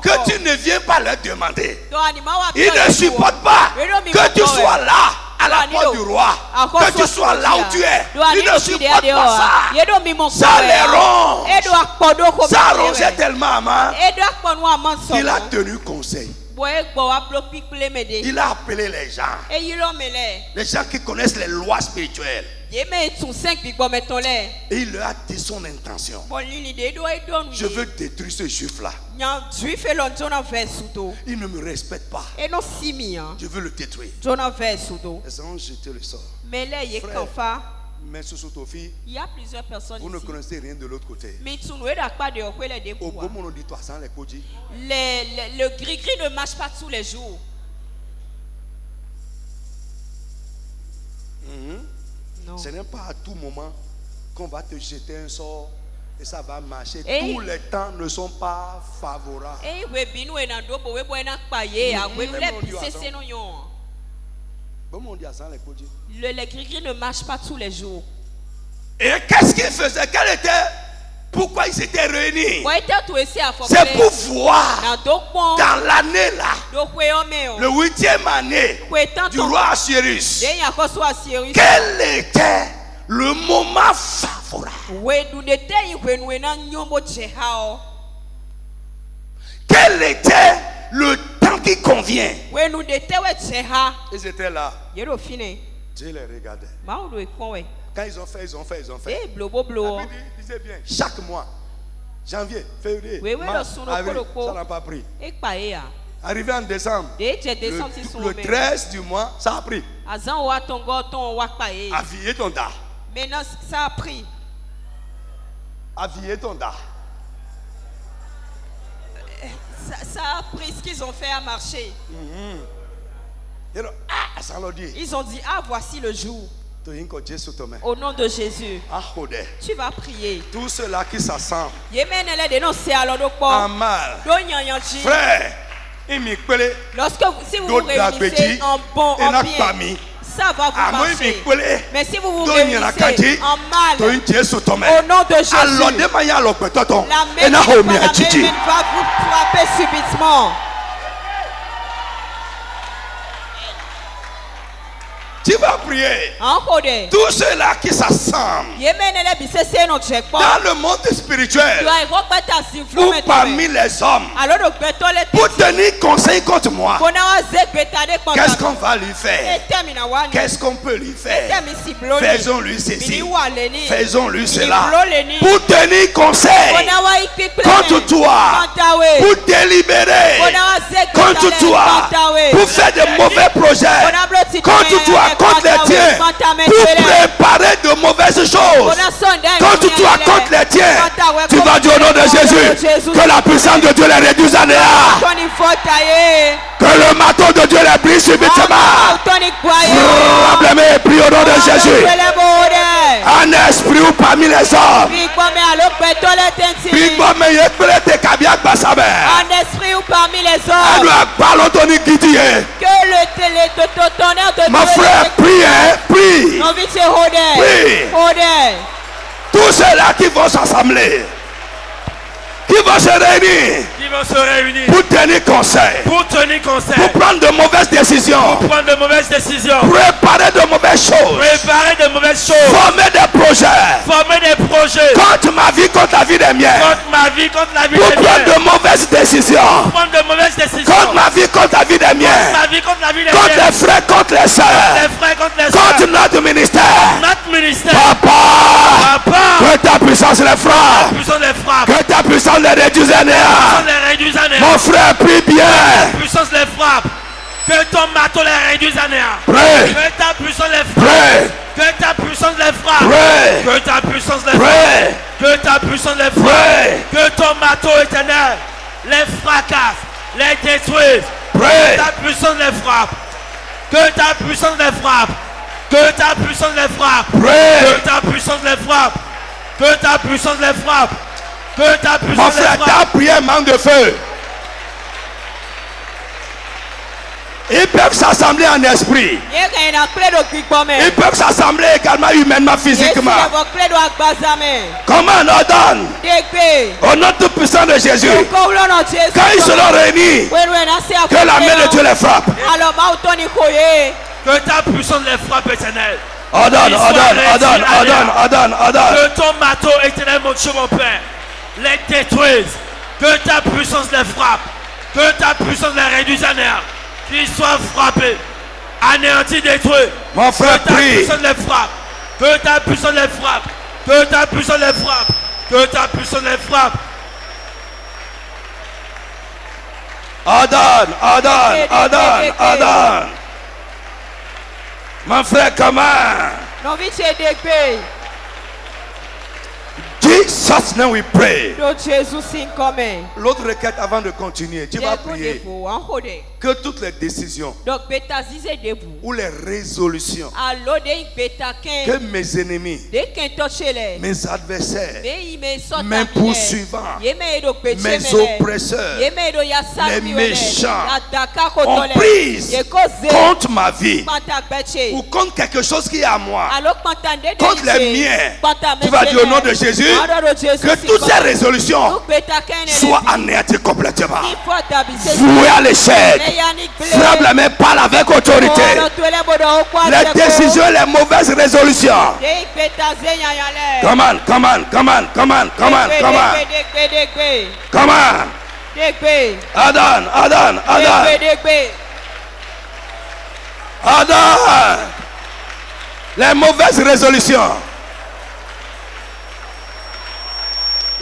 que tu ne viens pas leur demander. Ils ne supportent pas que tu sois là à la porte du roi, que tu sois là où tu es. Ils ne supportent pas ça. Ça les ronge. Ça rongeait tellement Aman qu'il a tenu conseil. Il a appelé les gens. Les gens qui connaissent les lois spirituelles. Et il leur a dit son intention. Je veux détruire ce juif-là. Il ne me respecte pas. Je veux le détruire. Les gens jetaient le sort. Frère, mais il
y a plusieurs personnes
vous ne connaissez rien de l'autre côté. Le
gris-gris ne marche pas tous les jours.
Non. Ce n'est pas à tout moment qu'on va te jeter un sort et ça va marcher. Tous les temps ne sont pas favorables.
Le gris-gris ne marche pas tous les jours.
Et qu'est-ce qu'il faisait? Quel était Pourquoi ils s'étaient réunis?
C'est
pour voir dans l'année là, le 8e année du roi Assyrus, quel était le moment favorable? Quel était le temps qui convient? Ils étaient là. Dieu les regardait. Quand ils ont fait. Disait bien, chaque mois, janvier, février, mars, avril, ça n'a pas pris. Arrivé en décembre, le 13 du mois, ça a pris. Habiller ton dard.
Maintenant, ça a pris.
Habiller ton dard.
Ça a pris ce qu'ils ont fait à marcher.
Ils
ont dit, ah, voici le jour. Au nom de Jésus, tu vas prier.
Tous ceux-là qui s'assemblent
en
mal, frère,
si vous vous réunissez en bon, en bien, ça va vous marcher. Mais si vous vous réunissez en mal, au nom de Jésus, la main va vous frapper subitement.
Tu vas prier. Tous ceux-là qui s'assemblent dans le monde spirituel ou parmi les hommes pour tenir conseil contre moi. Qu'est-ce qu'on va lui faire? Qu'est-ce qu'on peut lui faire? Faisons-lui ceci. Faisons-lui cela. Pour tenir conseil contre toi. Pour délibérer contre toi. Pour faire de mauvais projets contre toi. Contre les tiens, pour préparer de mauvaises choses contre toi, contre les tiens. Tu vas dire au nom de Jésus que la puissance de Dieu les réduise à néant, que le marteau de Dieu les brise subitement. Probablement, prie au nom de Jésus. Un esprit ou parmi les hommes,
un esprit ou parmi les hommes,
que
le tonnerre de
mon frère, prie, prie. Tous ceux-là qui vont s'assembler, qui vont se réunir, pour tenir conseil, pour prendre de mauvaises décisions, préparer de mauvaises choses, former des projets, contre ma vie, contre la vie des miens, pour prendre de mauvaises décisions, contre ma vie, contre la vie des miens, contre les frères, contre les sœurs, contre notre ministère. Papa, que ta puissance les frappe, que ta puissance les réduise à néant. Mon frère, prie bien.
Puissance les frappe. Que ton marteau les réduise à néant.
Prie.
Que ta puissance les frappe.
Prie.
Que ta puissance les frappe.
Prie.
Que ta puissance les frappe. Que ta puissance les frappe. Que ton marteau éternel les fracasse, les détruise.
Prie.
Que ta puissance les frappe. Que ta puissance les frappe. Que ta puissance les frappe.
Prie.
Que ta puissance les frappe. Que ta puissance les frappe. Que ta puissance
mon frère, ta prière manque de feu. Ils peuvent s'assembler en esprit. Ils peuvent s'assembler également humainement, physiquement. Comment on ordonne? Au nom tout puissant de Jésus. Quand ils seront réunis, que la main de Dieu les frappe.
Que ta puissance les frappe éternelle.
Ordonne.
Que ton marteau éternel, mon Dieu, mon Père, les détruise. Que ta puissance les frappe. Que ta puissance les réduise à néant. Qu'ils soient frappés, anéantis, détruits.
Mon frère, prie.
Que ta puissance les frappe. Que ta puissance les frappe. Que ta puissance les frappe. Que ta puissance les frappe.
Ordonne. Mon frère, comment? Jesus, now we pray. L'autre requête avant de continuer, tu vas prier que toutes les décisions ou les résolutions que mes ennemis, mes adversaires, mes poursuivants, mes oppresseurs, les méchants ont prise contre ma vie ou contre quelque chose qui est à moi, contre les miens, tu vas dire au nom de Jésus,
que toutes ces résolutions soient anéanties complètement. Vouées à l'échec. Frappe la main, parle avec autorité. Les décisions, les mauvaises résolutions. Come on, come on, come on, come on, come on, come on. Come on. Adam, Adam, Adam. Adam. Les mauvaises résolutions.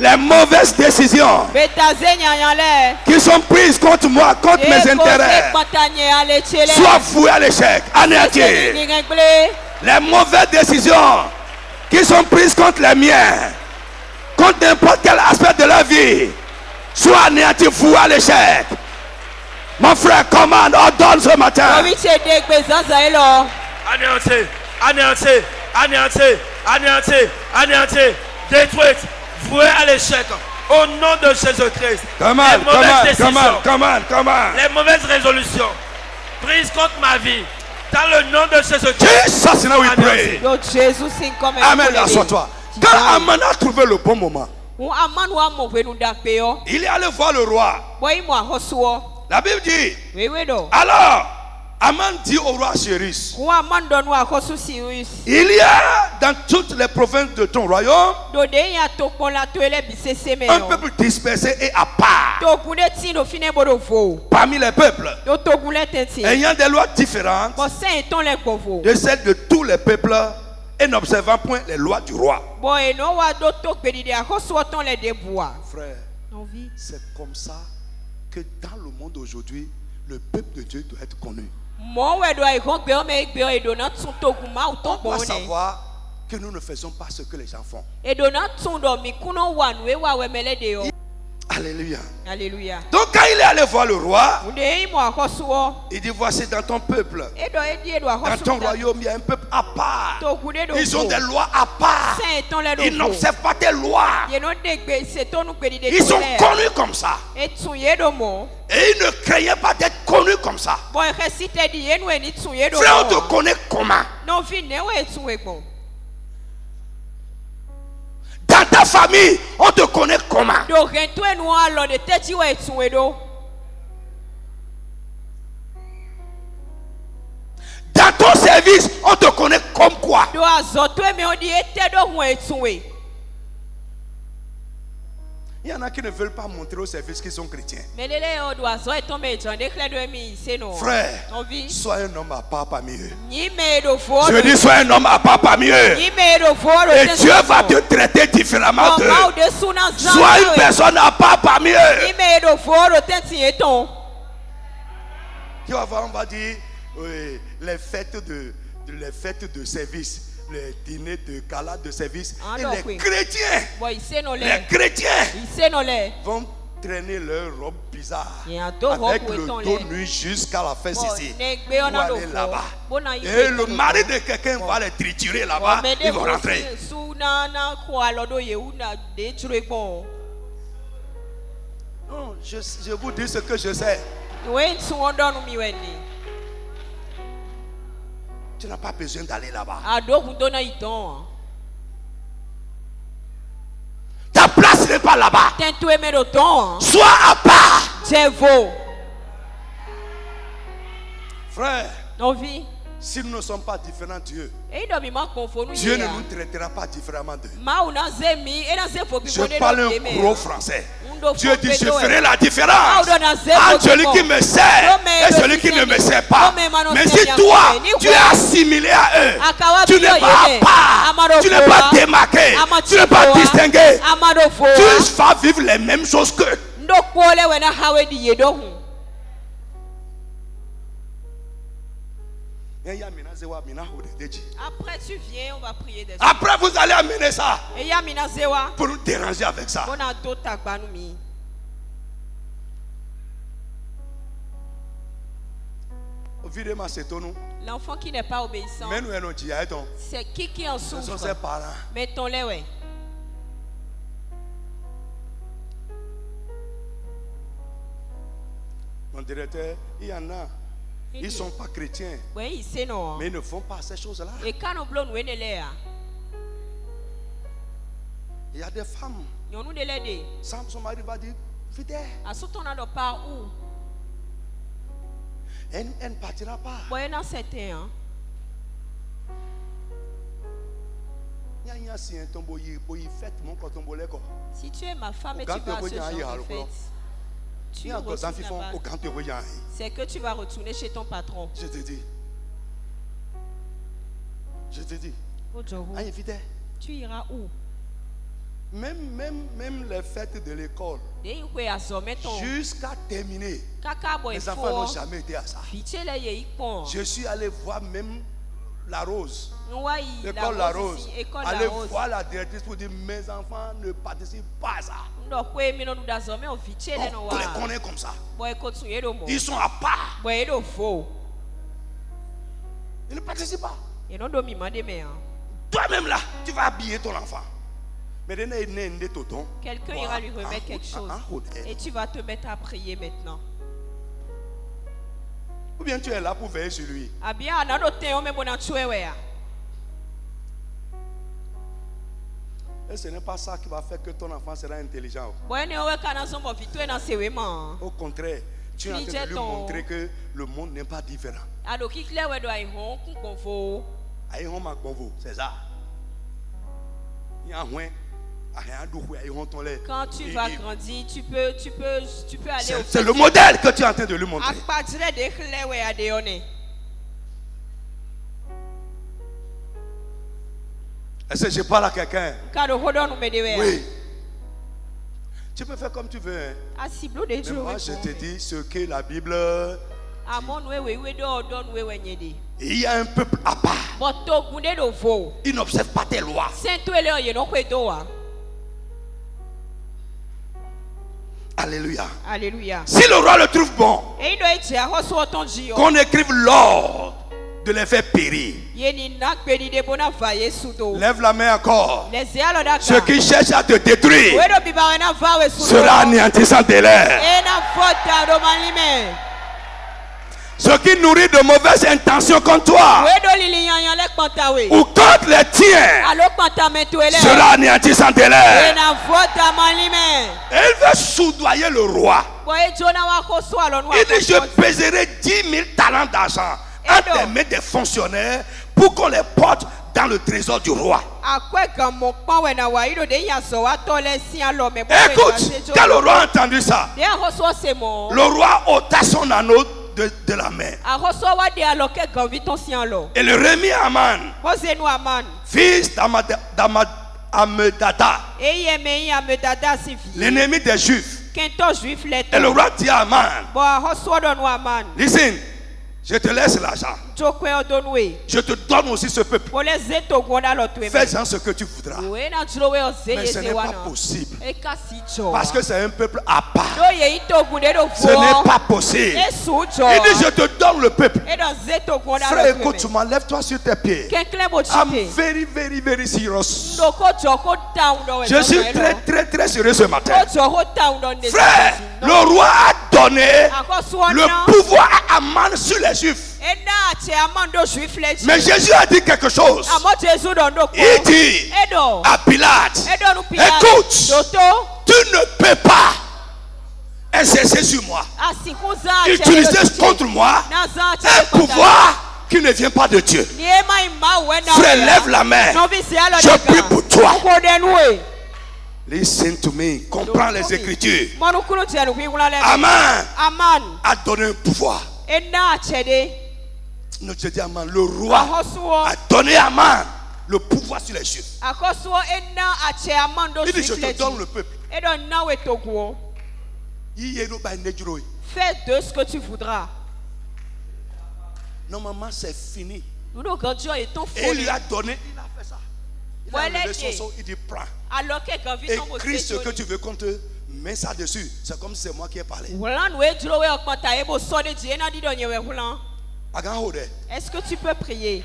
Les mauvaises décisions qui sont prises contre moi, contre mes intérêts, soient vouées à l'échec, anéanties. Les mauvaises décisions qui sont prises contre les miens, contre n'importe quel aspect de la vie, soient anéanties, vouées à l'échec. Mon frère, commande, ordonne ce matin.
Anéantie, anéantie, anéantie, anéantie, anéantie, détruite. Voué à l'échec au nom de Jésus-Christ. Les mauvaises décisions, les mauvaises résolutions prises contre ma vie, dans le nom de Jésus-Christ.
Amen. Assois-toi. Quand Aman a trouvé le bon moment, il est allé voir le roi. La Bible dit, alors Aman dit au roi Cyrus, il y a dans toutes les provinces de ton royaume un peuple dispersé et à part parmi les peuples, ayant des lois différentes de celles de tous les peuples et n'observant point les lois du roi. Frère, c'est comme ça que dans le monde aujourd'hui, le peuple de Dieu doit être connu. On doit savoir que nous ne faisons pas ce que les gens font. Alléluia.
Alléluia.
Donc quand il est allé voir le roi, il dit, voici dans ton peuple, dans ton royaume, il y a un peuple à part. Ils ont des lois à part. Ils n'observent pas tes lois. Ils sont connus comme ça. Et ils ne craignaient pas d'être connus comme ça. Frère, on te connaît comment? Dans ta famille, on te connaît comment? Dans ton service, on te connaît comme quoi? Il y en a qui ne veulent pas montrer au service qu'ils sont chrétiens. Frère, sois un homme à part parmi eux. Je dis, sois un homme à part parmi eux. Et Dieu va te traiter différemment d'eux. Sois une personne à part parmi eux. Tu vas voir, on va dire les fêtes de service. Les dîners de gala de service. Et les chrétiens vont traîner leur robe bizarre avec le dos nu jusqu'à la fesse ici pour aller là-bas. Et le mari de quelqu'un va les triturer là-bas. Ils vont rentrer. Non, je vous dis ce que je sais. Tu n'as pas besoin d'aller là-bas. Ta place n'est pas là-bas. Sois à part. Frère, si nous ne sommes pas différents de Dieu, Dieu ne nous traitera pas différemment d'eux. Je parle un gros français. Dieu dit, je ferai la différence entre celui qui me sert et celui qui ne me sert pas. Mais si toi, tu es assimilé à eux, tu n'es pas à part, tu n'es pas démarqué, tu n'es pas distingué, tu vas vivre les mêmes choses qu'eux.
Après tu viens, on va prier des
Après vous allez amener ça pour nous déranger avec ça.
L'enfant qui n'est pas obéissant, c'est qui en souffre?
Ce sont ses parents.
Mettons-les, ouais.
Mon directeur, il y en a. Ils ne sont pas chrétiens.
Oui, c'est non.
Mais ils ne font pas ces choses-là.
Et quand nous blons, nous
Il Il y a des femmes. Son mari va dire, vite. Elle ne partira pas.
Si tu es ma femme et tu vas à ce genre de fête, c'est que tu vas retourner chez ton patron.
Je te dis.
Tu iras où?
Même les fêtes de l'école, jusqu'à terminer, les enfants n'ont jamais été à ça. Je suis allé voir même la Rose, l'école La Rose, aller voir la directrice pour dire mes enfants ne participent pas à ça. On les connaît comme ça. Ils sont à part. Ils ne participent pas. Toi-même là, tu vas habiller ton enfant.
Quelqu'un ira lui remettre quelque chose. Et tu vas te mettre à prier maintenant.
Ou bien tu es là pour veiller sur lui. Et ce n'est pas ça qui va faire que ton enfant sera intelligent. Au contraire, tu es en train de lui montrer que le monde n'est pas différent. C'est ça.
Quand tu vas grandir, tu peux aller au
c'est le modèle que tu es en train de lui montrer. Est-ce que je parle à quelqu'un? Oui. Tu peux faire comme tu veux. Hein. Mais moi, je te dis ce que la Bible dit. Il y a un peuple à part. Il n'observe pas tes lois. Alléluia.
Alléluia.
Si le roi le trouve bon, qu'on écrive l'ordre de les faire périr. Lève la main encore. Ceux qui cherchent à te détruire sera anéanti sans délai. Ceux qui nourrissent de mauvaises intentions contre toi ou contre les tiens sera anéanti sans délai. Et il veut soudoyer le roi. Il dit, je pèserai 10 000 talents d'argent entre les mains des fonctionnaires pour qu'on les porte dans le trésor du roi. Écoute, quand le roi a entendu ça, le roi ôta son anneau de la main et le remit à Aman, fils d'Amedada, l'ennemi des Juifs. Et le roi dit à Aman, listen, je te laisse l'argent. Je te donne aussi ce peuple. Fais-en ce que tu voudras. Mais ce n'est pas possible. Parce que c'est un peuple à part. Ce n'est pas possible. Il dit, je te donne le peuple. Frère, écoute-moi, lève-toi sur tes pieds. I'm very, very, very serious. Je suis très, très, très sérieux ce matin. Frère, le roi a donné le pouvoir à Aman sur les Juifs. Mais Jésus a dit quelque chose. Il dit à Pilate, écoute, tu ne peux pas exercer sur moi, utiliser contre moi un pouvoir qui ne vient pas de Dieu. Frère, lève la main. Je prie pour toi. Listen to me. Comprends les Écritures. Aman a donné un pouvoir. Non, je dis Aman, le roi a donné à Aman le pouvoir sur les Juifs. Il dit, je te donne le peuple.
Fais de ce que tu voudras.
Normalement, c'est fini.
Nous grandions et ton
Et il lui a donné, il a fait ça. Il a levé son seau, il dit, prends. Écris ce que tu veux qu'on te met ça dessus. C'est comme si c'est moi qui ai parlé.
Est-ce que tu peux prier?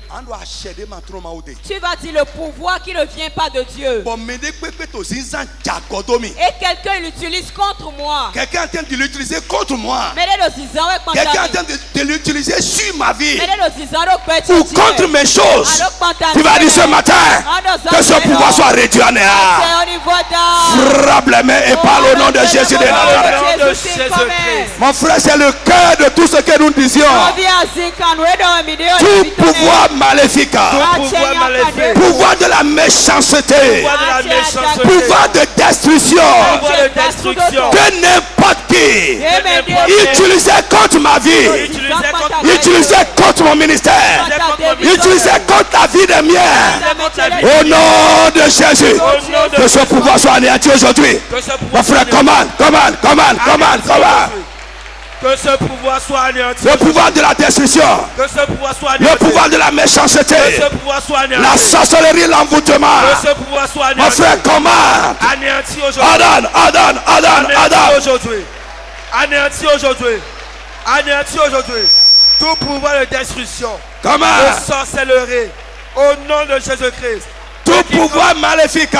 Tu vas dire le pouvoir qui ne vient pas de Dieu. Et quelqu'un l'utilise contre moi.
Quelqu'un est en train de l'utiliser contre moi.
Quelqu'un
est en train de l'utiliser sur ma vie. Ou contre mes choses. Tu vas dire ce matin que ce pouvoir soit réduit en néant. Frappe les mains et parle au nom de Jésus de Nazareth. Mon frère, c'est le cœur de tout ce que nous disions. Tout pouvoir maléfique, pouvoir de la méchanceté, pouvoir de destruction, que n'importe qui utilisé contre ma vie, utilisé contre mon ministère, utilisé contre la vie des miens, au nom de Jésus, que ce pouvoir soit anéanti aujourd'hui. Mon frère, commande.
Que ce pouvoir soit anéanti.
Le pouvoir de la destruction.
Que ce pouvoir soit anéanti.
Le pouvoir de la méchanceté.
Que ce pouvoir soit anéanti.
La sorcellerie, l'envoûtement.
Que ce pouvoir soit anéanti.
Mon frère, commande.
Anéanti aujourd'hui.
Anéanti
aujourd'hui. Anéanti aujourd'hui. Anéanti aujourd'hui. Tout pouvoir de destruction.
Comment?
De sorcellerie. Au nom de Jésus-Christ.
Tout pouvoir maléfique.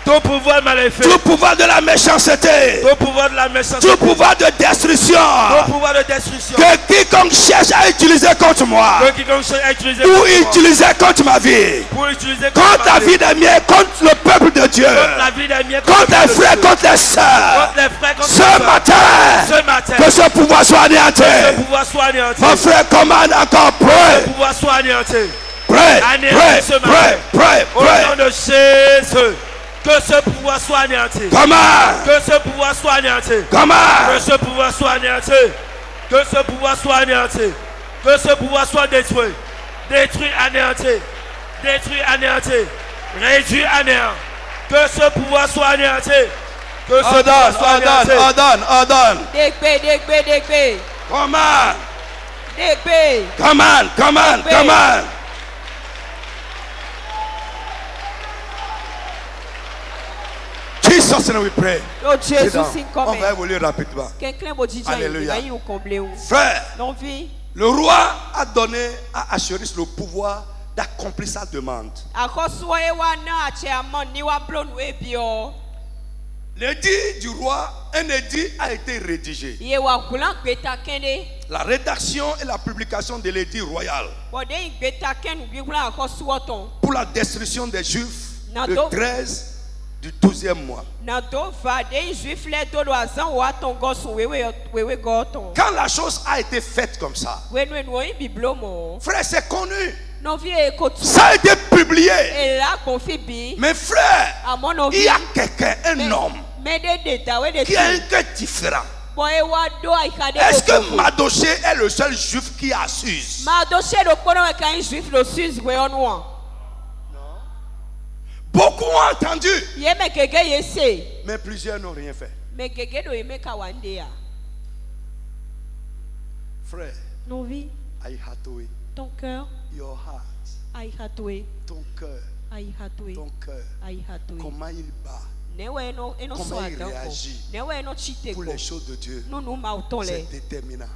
Tout pouvoir maléfique.
Tout pouvoir de la méchanceté.
Tout pouvoir de la méchanceté.
Tout pouvoir de destruction.
Tout pouvoir de destruction.
Que quiconque cherche à utiliser contre moi.
Que quiconque cherche à utiliser
pour utiliser contre ma vie.
Pour utiliser
contre la vie des miens. Contre le peuple de Dieu.
Contre la vie des miens.
Contre les frères, contre les sœurs. Ce matin. Que ce pouvoir soit anéanti.
Que ce pouvoir soit anéanti.
Mon frère, commande encore. Pray.
Que ce pouvoir soit anéanti.
Pray.
Au nom de Jésus, que ce pouvoir soit anéanti.
Comment?
Que ce pouvoir soit anéanti.
Comment?
Que ce pouvoir soit anéanti. Que ce pouvoir soit anéanti. Que ce pouvoir soit détruit. Détruit, anéanti. Détruit, anéanti. Réduit à néant. Que ce pouvoir soit anéanti. Que ce pouvoir soit anéanti.
Ordonne.
Dégbe.
Comment?
Dégbe.
Comment? Jesus name we pray. On va évoluer rapidement. Alléluia. Frère, le roi a donné à Assuérus le pouvoir d'accomplir sa demande. L'édit du roi, un édit a été rédigé. La rédaction et la publication de l'édit royal pour la destruction des Juifs le 13 du 12e mois. Quand la chose a été faite comme ça, frère, c'est connu. Ça a été publié. Mais frère, il y a quelqu'un, un homme qui a un cœur différent. Est-ce que Mardoché est le seul juif qui a Suse? Beaucoup ont entendu. Mais plusieurs n'ont rien fait. Frère,
ton cœur,
your heart, ton cœur, comment il bat, comment il réagit pour les choses de Dieu, c'est déterminant.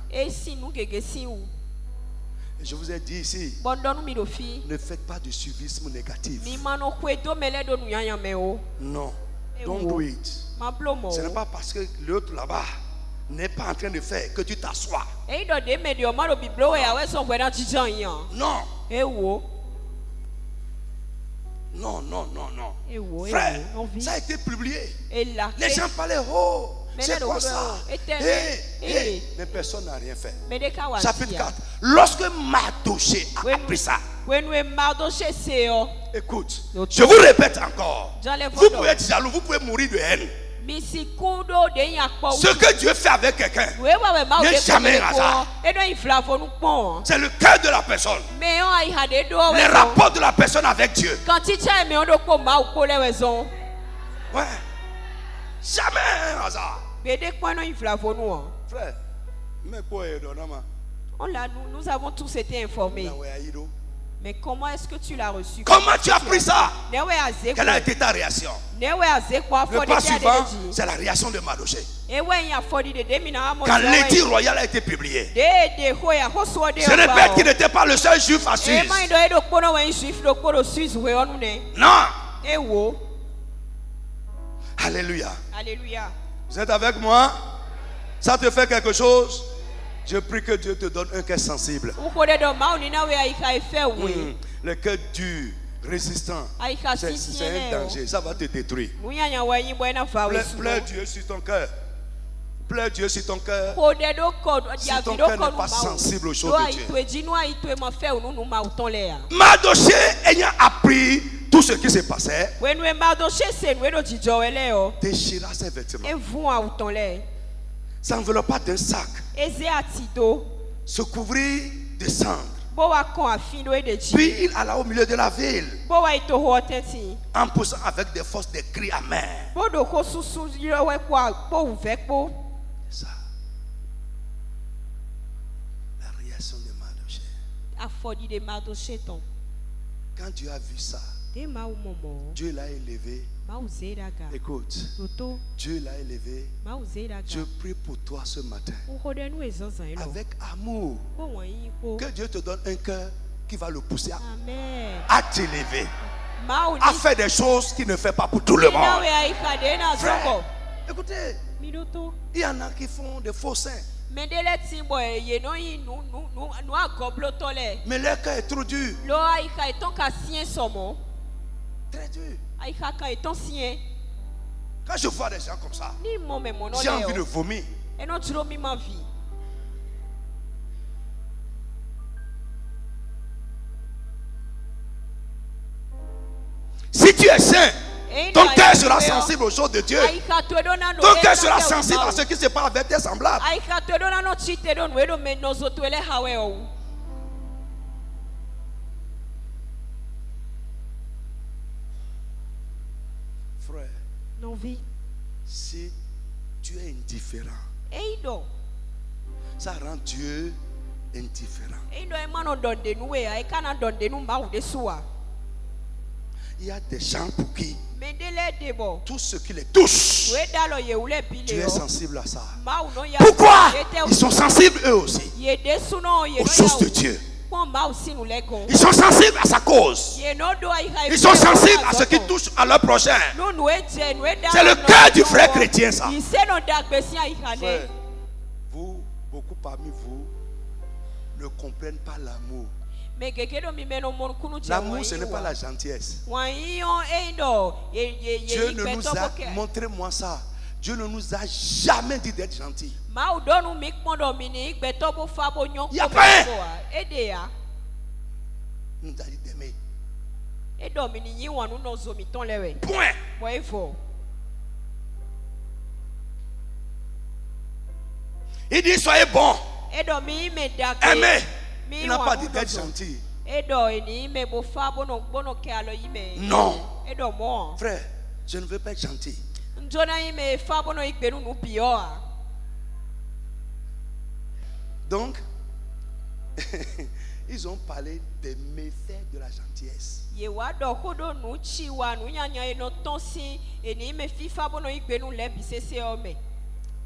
Et je vous ai dit ici, ne faites pas de suivisme négatif. Non, don't do it. Ce n'est pas parce que l'autre là-bas n'est pas en train de faire que tu t'assois. Non. Frère, ça a été publié. Les gens parlaient, oh, c'est quoi ça? Mais personne n'a rien fait. Chapitre 4. Lorsque Mardoché a appris ça, écoute, je vous répète encore, vous pouvez être jaloux, vous pouvez mourir de haine. Ce que Dieu fait avec quelqu'un n'est jamais un hasard. C'est le cœur de la personne, les rapports de la personne avec Dieu. Ouais. Jamais un hasard. Frère,
nous avons tous été informés. Mais comment est-ce que tu l'as reçu?
Comment tu as pris ça? Quelle a été ta réaction? Le pas suivant, c'est la réaction de Mardoché. Quand l'édit royal a été publié, ce n'est pas qu'il n'était pas le seul juif à Suse. Non. Alléluia.
Alléluia.
Vous êtes avec moi? Ça te fait quelque chose? Je prie que Dieu te donne un cœur sensible. Le cœur dur, résistant, c'est un danger. Ça va te détruire. Pleure Dieu sur ton cœur. Pleure Dieu sur ton cœur. Si ton cœur n'est pas sensible aux choses de Dieu. Mardoché ayant appris tout ce qui se passait, déchira ses vêtements, s'enveloppa d'un sac, se couvrit de cendres. Puis il alla au milieu de la ville, en poussant avec des forces des cris amers. Ça, la réaction de Mardoché. Quand Dieu a vu ça, Dieu l'a élevé. Écoute, Dieu l'a élevé. Je prie pour toi ce matin, avec amour, que Dieu te donne un cœur qui va le pousser à t'élever, à faire des choses qu'il ne fait pas pour tout le monde. Frère, écoutez, il y en a qui font des faux seins, mais leur cœur est trop dur. Très dur. Quand je vois des gens comme ça, j'ai envie de vomir. Si tu es saint, ton cœur sera sensible aux choses de Dieu. Ton cœur sera sensible à ce qui se passe avec tes semblables. Frère, si tu es indifférent, ça rend Dieu indifférent. Il y a des gens pour qui tout ce qui les touche, tu es sensible à ça. Pourquoi? Ils sont sensibles eux aussi aux choses de Dieu. Ils sont sensibles à sa cause. Ils sont sensibles à ce qui touche à leur prochain. C'est le cœur du vrai chrétien, ça. Frère, vous, beaucoup parmi vous ne comprennent pas l'amour. L'amour, ce n'est pas la gentillesse. Dieu ne nous a montré-moi ça. Dieu ne nous a jamais dit d'être gentil. Il n'y a pas un. Il nous a dit d'aimer. Point. Il dit soyez bons. Aimez. Il n'a pas dit d'être gentil. Non. Frère, je ne veux pas être gentil. Donc, ils ont parlé des méfaits de la gentillesse.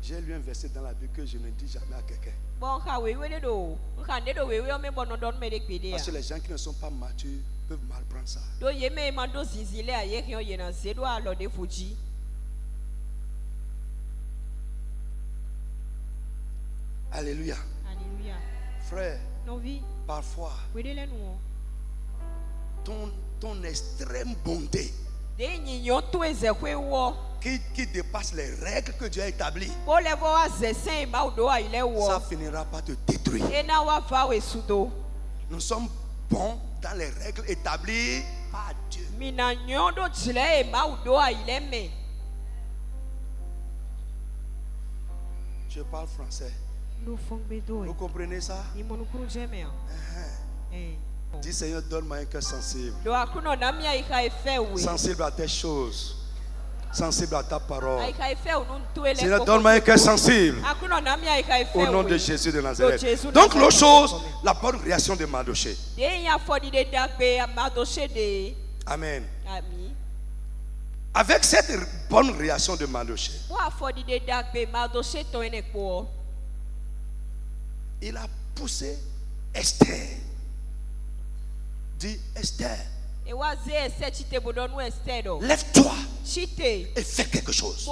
J'ai lu un verset dans la Bible que je ne dis jamais à quelqu'un. Parce que les gens qui ne sont pas matures peuvent mal prendre ça. Alléluia. Frère, parfois, ton extrême bonté qui dépasse les règles que Dieu a établies, ça finira par te détruire. Nous sommes bons dans les règles établies par Dieu. Je parle français. Vous comprenez ça? Dis Seigneur, donne-moi un cœur sensible. Sensible à tes choses.
sensible à ta parole. Seigneur, donne-moi un cœur sensible. Au nom de Jésus de Nazareth. Donc, l'autre chose, la bonne réaction de Mardoché. Amen. Avec cette bonne réaction de Mardoché, il a poussé Esther. Dit Esther, lève-toi et fais quelque chose.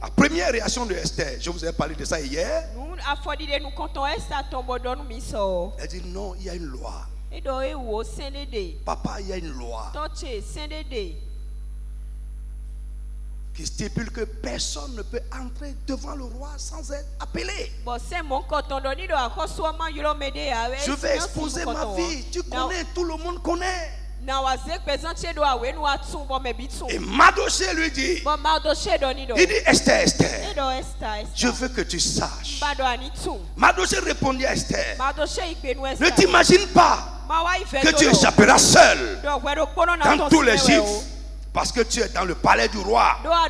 La première réaction de Esther, je vous ai parlé de ça hier. Elle dit non, il y a une loi. Papa, il y a une loi qui stipule que personne ne peut entrer devant le roi sans être appelé. Je vais exposer ma vie. Tu connais, tout le monde connaît. Et Mardoché lui dit, il dit Esther, Esther, je veux que tu saches. Mardoché répondit à Esther, ne t'imagine pas que tu échapperas seul dans tous les Juifs. Parce que tu es dans le palais du roi. Car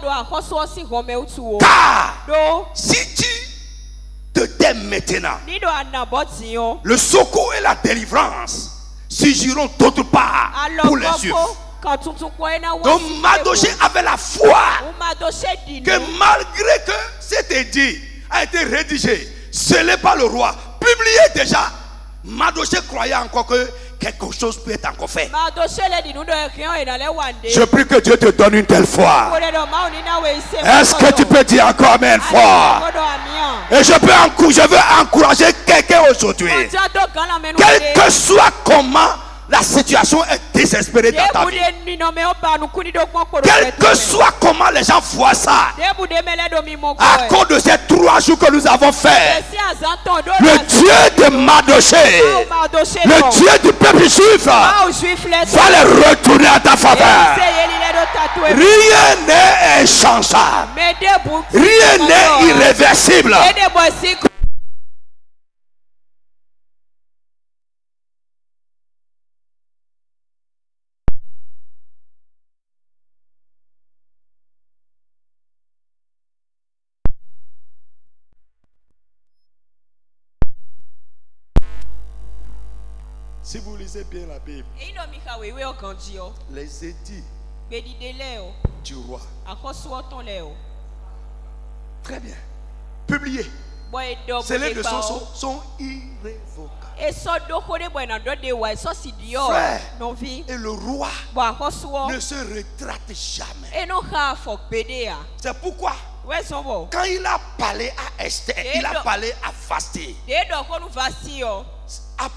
si tu te tais maintenant, le secours et la délivrance surgiront d'autre part pour les Juifs. Donc Mardoché avait la foi que malgré que cet édit a été rédigé, scellé par le roi, publié déjà, Mardoché croyait encore que quelque chose peut être encore fait. Je prie que Dieu te donne une telle foi. Est-ce que tu peux dire encore amen fort? Et je veux encourager quelqu'un aujourd'hui. Quel que soit comment la situation est désespérée dans ta vie. Quel que soit comment les gens voient ça. À cause de ces 3 jours que nous avons fait, le Dieu de Mardoché, le Dieu du peuple juif, va les retourner à ta faveur. Rien n'est inchangeable. Rien n'est irréversible. Si vous lisez bien la Bible, les édits du roi, très bien, publiés, ces lettres sont irrévocables. Frère, et le roi ne se rétracte jamais. C'est pourquoi quand il a parlé à Esther, il a parlé à Vasti.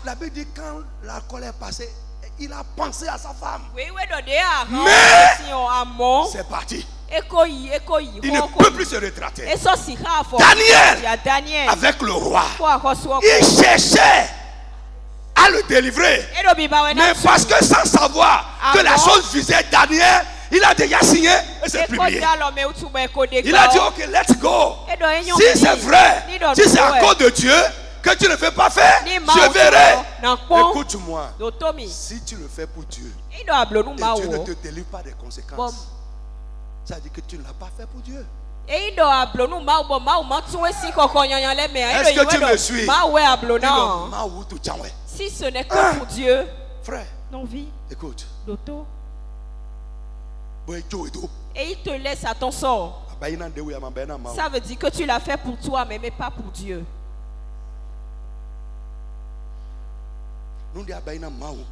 La Bible dit quand la colère passée, il a pensé à sa femme. Mais c'est parti. Il ne peut plus se rétracter. Daniel, avec le roi, il cherchait à le délivrer. Mais parce que sans savoir que la chose visait Daniel, il a déjà signé et c'est publié. Il a dit ok, let's go. Si c'est vrai, si c'est à cause de Dieu que tu ne fais pas faire, je verrai. Écoute-moi, si tu le fais pour Dieu et Dieu ne te délivre pas des conséquences, ça dit que tu ne l'as pas fait pour Dieu. Est-ce que tu me suis?
Si ce n'est que pour Dieu,
frère,
non vie,
écoute,
et il te laisse à ton sort, ça veut dire que tu l'as fait pour toi mais pas pour Dieu.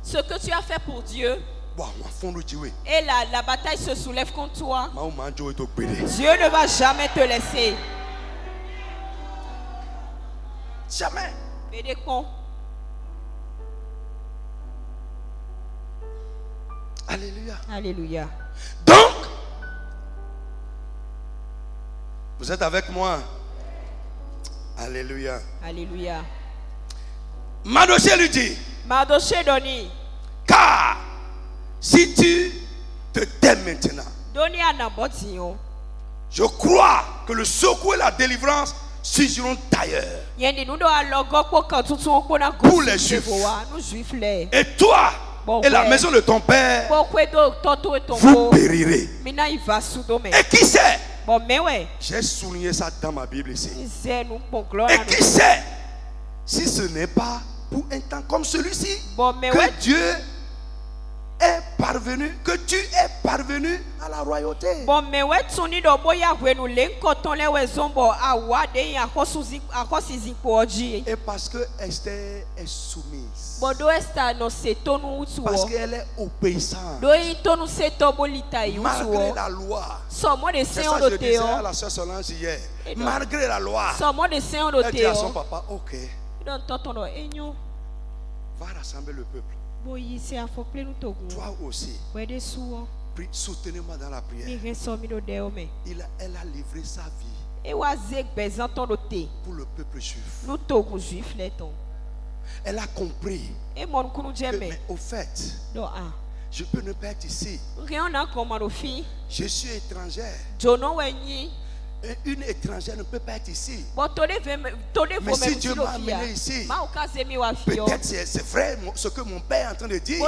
Ce que tu as fait pour Dieu, et la bataille se soulève contre toi, Dieu ne va jamais te laisser.
Jamais. Alléluia.
Alléluia.
Donc, vous êtes avec moi? Alléluia.
Alléluia.
Mardoché lui dit, car si tu te tais maintenant, je crois que le secours et la délivrance surgiront d'ailleurs pour les Juifs. Et toi,
et la maison de ton père, vous périrez. Et qui sait? J'ai souligné ça dans ma Bible ici. Et qui sait si ce n'est pas pour un temps comme celui-ci que Dieu est parvenu, que tu es parvenu à la royauté. Et parce que Esther est soumise, parce qu'elle est obéissante, malgré la loi. C'est ça que je disais à la soeur Solange hier. Malgré la loi, elle dit à son papa, ok, va rassembler le peuple. Toi aussi, soutenez-moi dans la prière. Elle a livré sa vie pour le peuple juif. Elle a compris que, mais au fait, je peux ne pas être ici. Je suis étrangère. Une étrangère ne peut pas être ici. Mais si Dieu m'a amené ici, peut-être c'est vrai ce que mon père est en train de dire.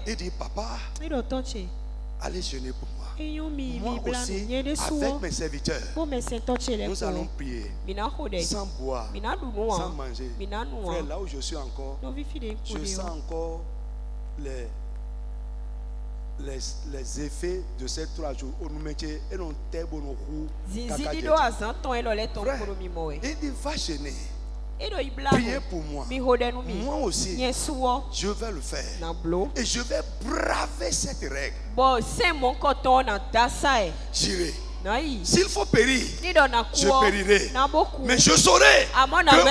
Il dit, papa, allez jeûner pour moi. Moi aussi, avec mes serviteurs, nous allons prier sans boire, sans manger. Frère, là où je suis encore, je sens encore les effets de ces 3 jours. Il dit, va gêner. Priez pour moi. Moi aussi, je vais le faire. Et je vais braver cette règle. J'irai. S'il faut périr, je périrai. Mais je saurai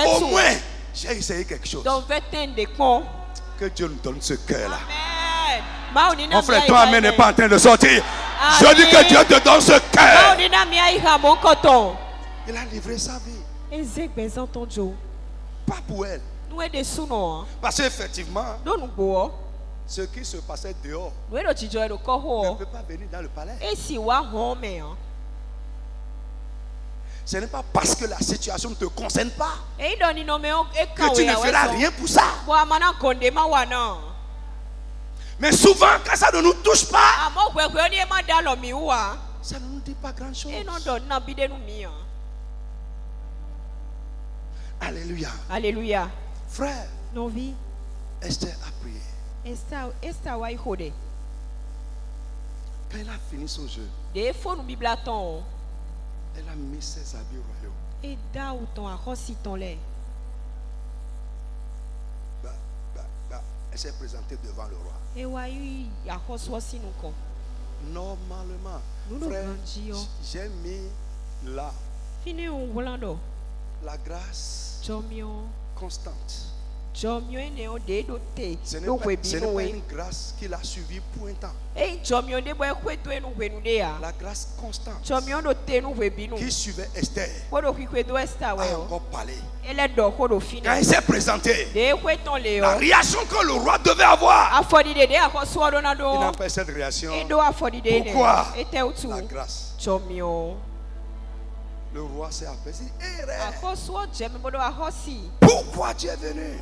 qu'au moins, j'ai essayé quelque chose. Que Dieu nous donne ce cœur-là. Mon frère, toi, amen n'est pas en train de sortir. Je dis que Dieu te donne ce cœur. Il a livré sa vie. Pas pour elle. Parce qu'effectivement, ce qui se passait dehors ne peut pas venir dans le palais. Ce n'est pas parce que la situation ne te concerne pas que tu ne feras rien pour ça. Mais souvent, quand ça ne nous touche pas, ça ne nous dit pas grand-chose. Alléluia.
Alléluia.
Frère, Esther a prié. Quand elle a fini son jeu, elle a mis ses habits royaux. Elle s'est présentée devant le roi. Normalement, frère, j'ai mis là la grâce constante. Ce n'est pas une grâce qu'il a suivie pour un temps. La grâce constante qui suivait Esther a encore parlé. Quand il s'est présenté, la réaction que le roi devait avoir, il n'a pas cette réaction. Pourquoi? La grâce. Le roi s'est apaisé. Pourquoi tu es venu?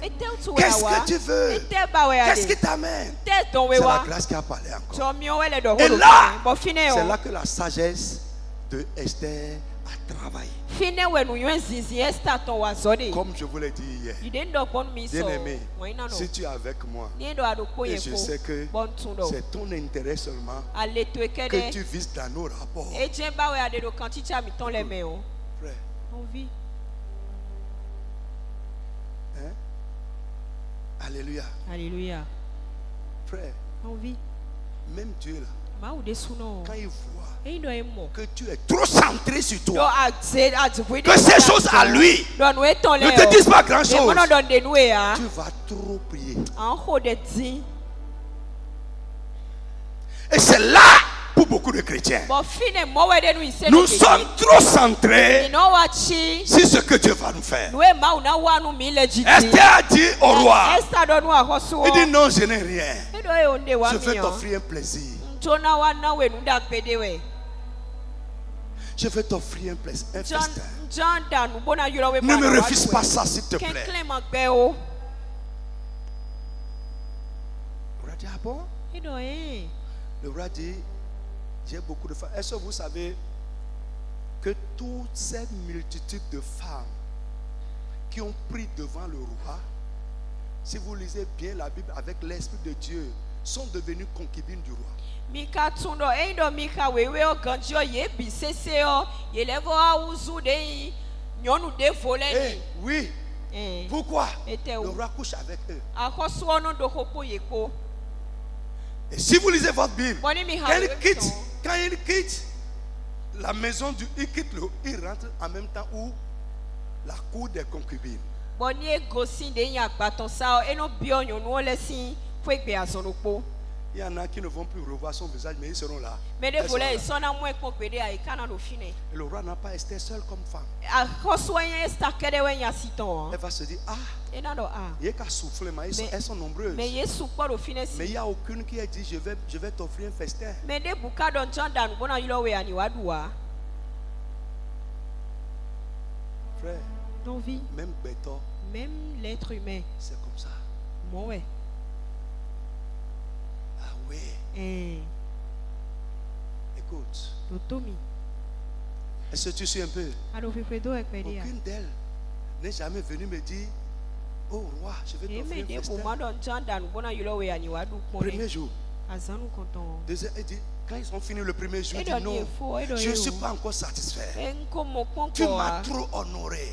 Qu'est-ce que tu veux? Qu'est-ce qui t'amène? C'est la grâce qui a parlé encore. Et là, c'est là que la sagesse de Esther a travaillé. Comme je vous l'ai dit hier, bien-aimé, si tu es avec moi, et je sais que c'est ton intérêt seulement que tu vises dans nos rapports. Frère, hein? Alléluia.
Alléluia.
Frère, même Dieu là, quand il voit que tu es trop centré sur toi, que ces choses à lui ne te disent pas grand chose, tu vas trop prier. Et c'est là pour beaucoup de chrétiens, nous sommes trop centrés sur ce que Dieu va nous faire. Esther a dit au roi, il dit non, je n'ai rien, je vais t'offrir un plaisir. Je vais t'offrir un festin. Ne me refuse pas ça, s'il te plaît. bon? Le roi dit, j'ai beaucoup de femmes. Est-ce que vous savez que toutes ces multitudes de femmes qui ont pris devant le roi, si vous lisez bien la Bible avec l'Esprit de Dieu, sont devenues concubines du roi. Oui. Pourquoi? Le roi couche avec eux. Et si vous lisez votre Bible, quand il quitte la maison il quitte il rentre en même temps où la cour des concubines. Il y en a qui ne vont plus revoir son visage, mais ils seront là. Et le roi n'a pas Esther seule comme femme. Elle va se dire, il y a qu'à souffler, mais elles sont nombreuses. Mais il n'y a aucune qui a dit, je vais t'offrir un festin. Frère, même béton,
même l'être humain,
c'est comme ça.
Ouais.
Ah oui. Écoute. Est-ce que tu suis un peu? Aucune d'elles n'est jamais venue me dire, oh roi, je vais t'offrir un festin. Premier jour. Deuxième, il dit, quand ils ont fini le premier jour, il dit non, je ne suis pas encore satisfait. Tu m'as trop honoré.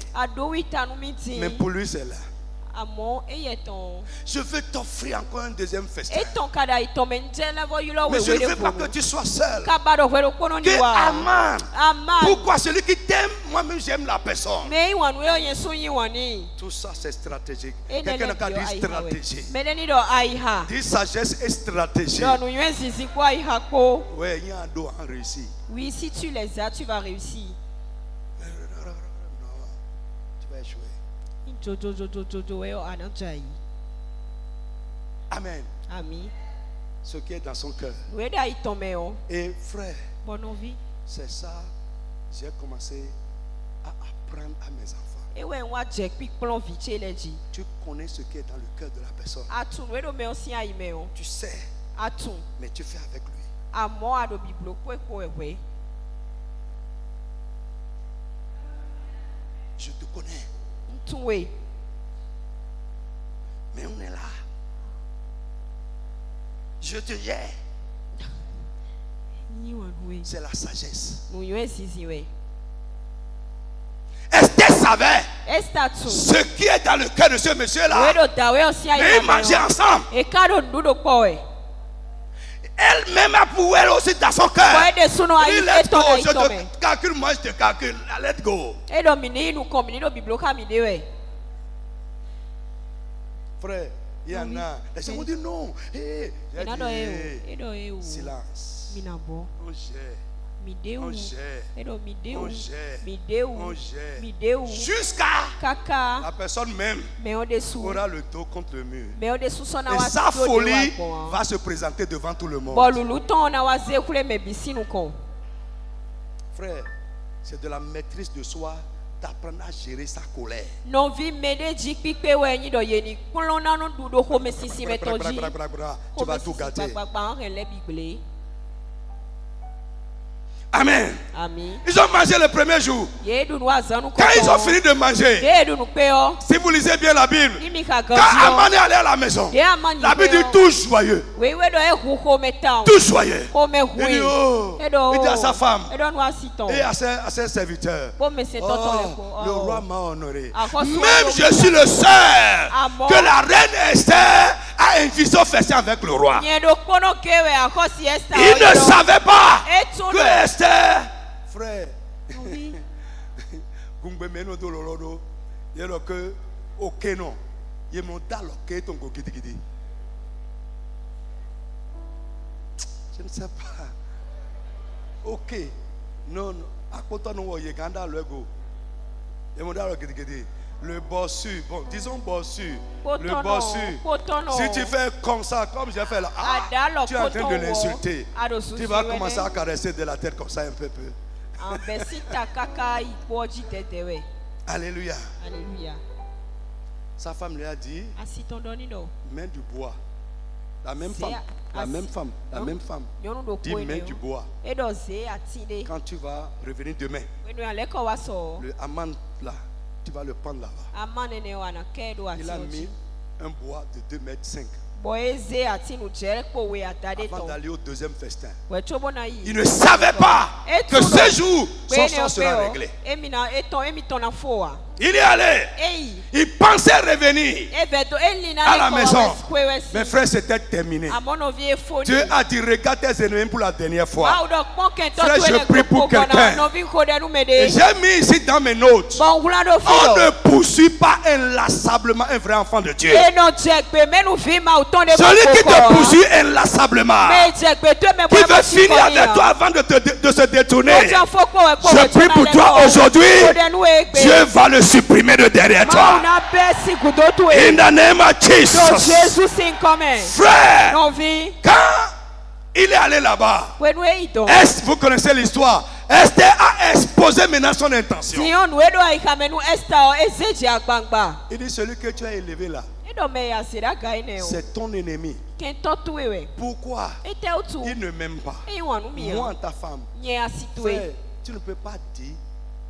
Mais pour lui, c'est là. Je veux t'offrir encore un deuxième festin. Mais je ne veux pas que tu sois seul. Que Aman. Pourquoi celui qui t'aime, moi-même j'aime la personne. Tout ça c'est stratégique. Quelqu'un a dit stratégie. Dit sagesse et stratégie. Oui, il y a un dos en réussi.
Oui, si tu les as, tu vas réussir.
Non, tu vas échouer. Amen.
Amen.
Ce qui est dans son cœur. Et frère, c'est ça, j'ai commencé à apprendre à mes enfants. Tu connais ce qui est dans le cœur de la personne. Tu sais, mais tu fais avec lui. Je te connais. Mais on est là. Je te gère. C'est la sagesse. Esther savait ce qui est dans le cœur de ce monsieur-là. Mais ils mangeaient ensemble. Elle-même a pour elle aussi dans son cœur. Let's go. Je te calcule, moi je te calcule. Let's go. Frère, il y en a. Les gens vont dire non. Silence. On gère. On gère. Jusqu'à la personne même aura le dos contre le mur. Et sa folie va se présenter devant tout le monde. Frère, c'est de la maîtrise de soi d'apprendre à gérer sa colère. Tu vas tout gâter. Amen. Ils ont mangé le premier jour. Quand ils ont fini de manger, si vous lisez bien la Bible, quand Aman est allé à la maison, la Bible dit tout joyeux. Tout joyeux. Il dit, oh, il dit à sa femme et à ses serviteurs, oh, le roi m'a honoré. Même je suis le seul que la reine Esther a invité au festin avec le roi. Il ne savait pas que Esther, frère, je ne sais pas. Ok, non, à côté de nous, il y a le bossu, bon, disons bossu. Le bossu. Si tu fais comme ça, comme j'ai fait là, tu es en train de l'insulter. Tu vas commencer à caresser de la tête comme ça un peu. Alléluia.
Alléluia.
Sa femme lui a dit, mets du bois La même femme. La même femme. La même femme. Dit main du bois. Quand tu vas revenir demain, le Aman là, tu vas le prendre là-bas. Il a mis un bois de 2,5 mètres. Avant d'aller au deuxième festin. Il ne savait pas que ce jour, son sang sera réglé. Il est allé. Il pensait revenir à la maison. Mes frères, c'était terminé. Dieu a dit, regarde tes ennemis pour la dernière fois. Frère, je prie pour quelqu'un. Et j'ai mis ici dans mes notes. On ne poursuit pas inlassablement un vrai enfant de Dieu. Celui qui te poursuit inlassablement, qui veut finir avec toi avant de se détourner, je prie pour toi aujourd'hui. Dieu va le supprimer de derrière toi. In the name of Jesus. Frère, quand il est allé là-bas, vous connaissez l'histoire. Esther a exposé maintenant son intention. Il dit, celui que tu as élevé là, c'est ton ennemi. Pourquoi il ne m'aime pas? Moi, ta femme. Frère, tu ne peux pas dire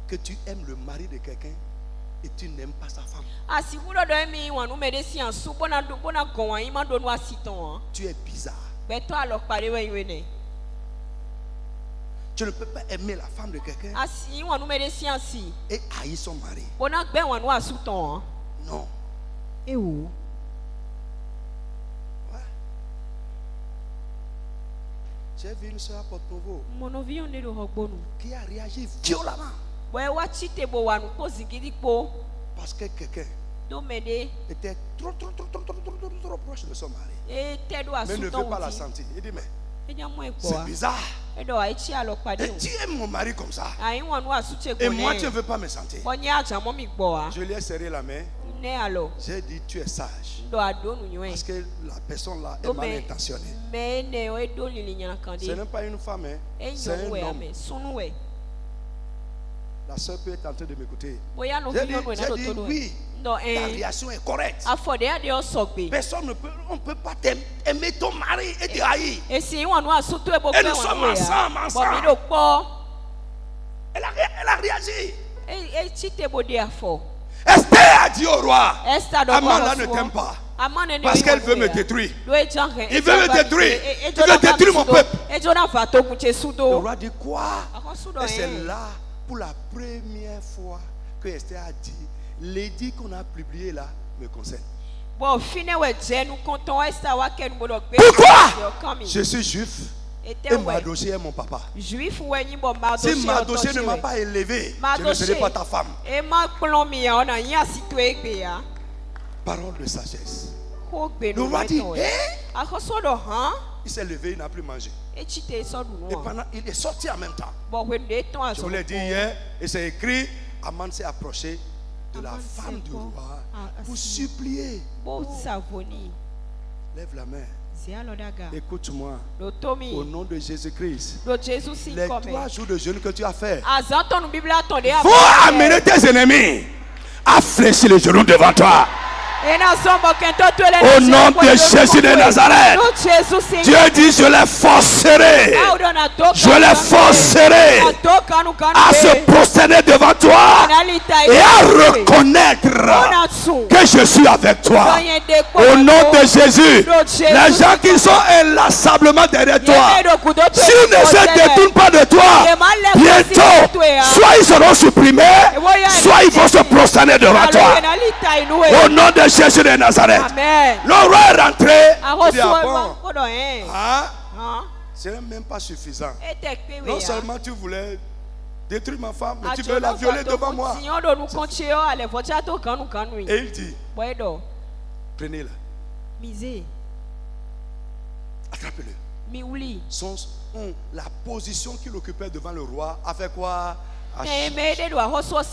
que tu aimes le mari de quelqu'un et tu n'aimes pas sa femme. Tu es bizarre. Tu ne peux pas aimer la femme de quelqu'un et haïr son mari. Non. J'ai vu une soeur à Porto-Novo qui a réagi violemment parce que quelqu'un était trop proche de son mari, mais ne veut pas la sentir. Il dit, mais c'est bizarre. Et tu aimes mon mari comme ça et moi tu ne veux pas me sentir. Je lui ai serré la main. J'ai dit, tu es sage parce que la personne là est mal intentionnée. Ce n'est pas une femme, c'est un homme. La soeur peut être en train de m'écouter. J'ai dit oui, ta réaction est correcte. Personne ne peut, on ne peut pas aimer ton mari et te haïr. Et nous sommes ensemble. Elle a réagi. Esther a dit au roi, Aman là ne t'aime pas parce qu'elle veut me détruire. Il veut me détruire. Il veut détruire mon peuple. Le roi dit quoi? Et c'est là, pour la première fois, que Esther a dit, l'édit qu'on a publié là me concerne. Pourquoi? Je suis juif et Mardochée est mon papa. Si Mardochée ne m'a pas élevé, je ne serai pas ta femme. Parole de sagesse. Le roi dit, il s'est levé, il n'a plus mangé. Et pendant, il est sorti en même temps. Je vous l'ai dit hier, et c'est écrit, Aman s'est approché de la femme du roi pour supplier. Lève la main. Écoute-moi. Au nom de Jésus-Christ, les 3 jours de jeûne que tu as fait, faut amener tes ennemis à fléchir les genoux devant toi. Au nom de Jésus de Nazareth, Dieu dit, je les forcerai. Je les forcerai à se prosterner devant toi et à reconnaître que je suis avec toi. Au nom de Jésus, les gens qui sont inlassablement derrière toi, s'ils ne se détournent pas de toi, bientôt, soit ils seront supprimés, soit ils vont se prosterner devant toi. Au nom de Jésus de Nazareth. Amen. Le roi est rentré. Il dit, ce n'est même pas suffisant. Non seulement tu voulais détruire ma femme, mais tu veux la violer devant moi. Et il dit, prenez-la. Attrapez-le. La position qu'il occupait devant le roi a fait quoi?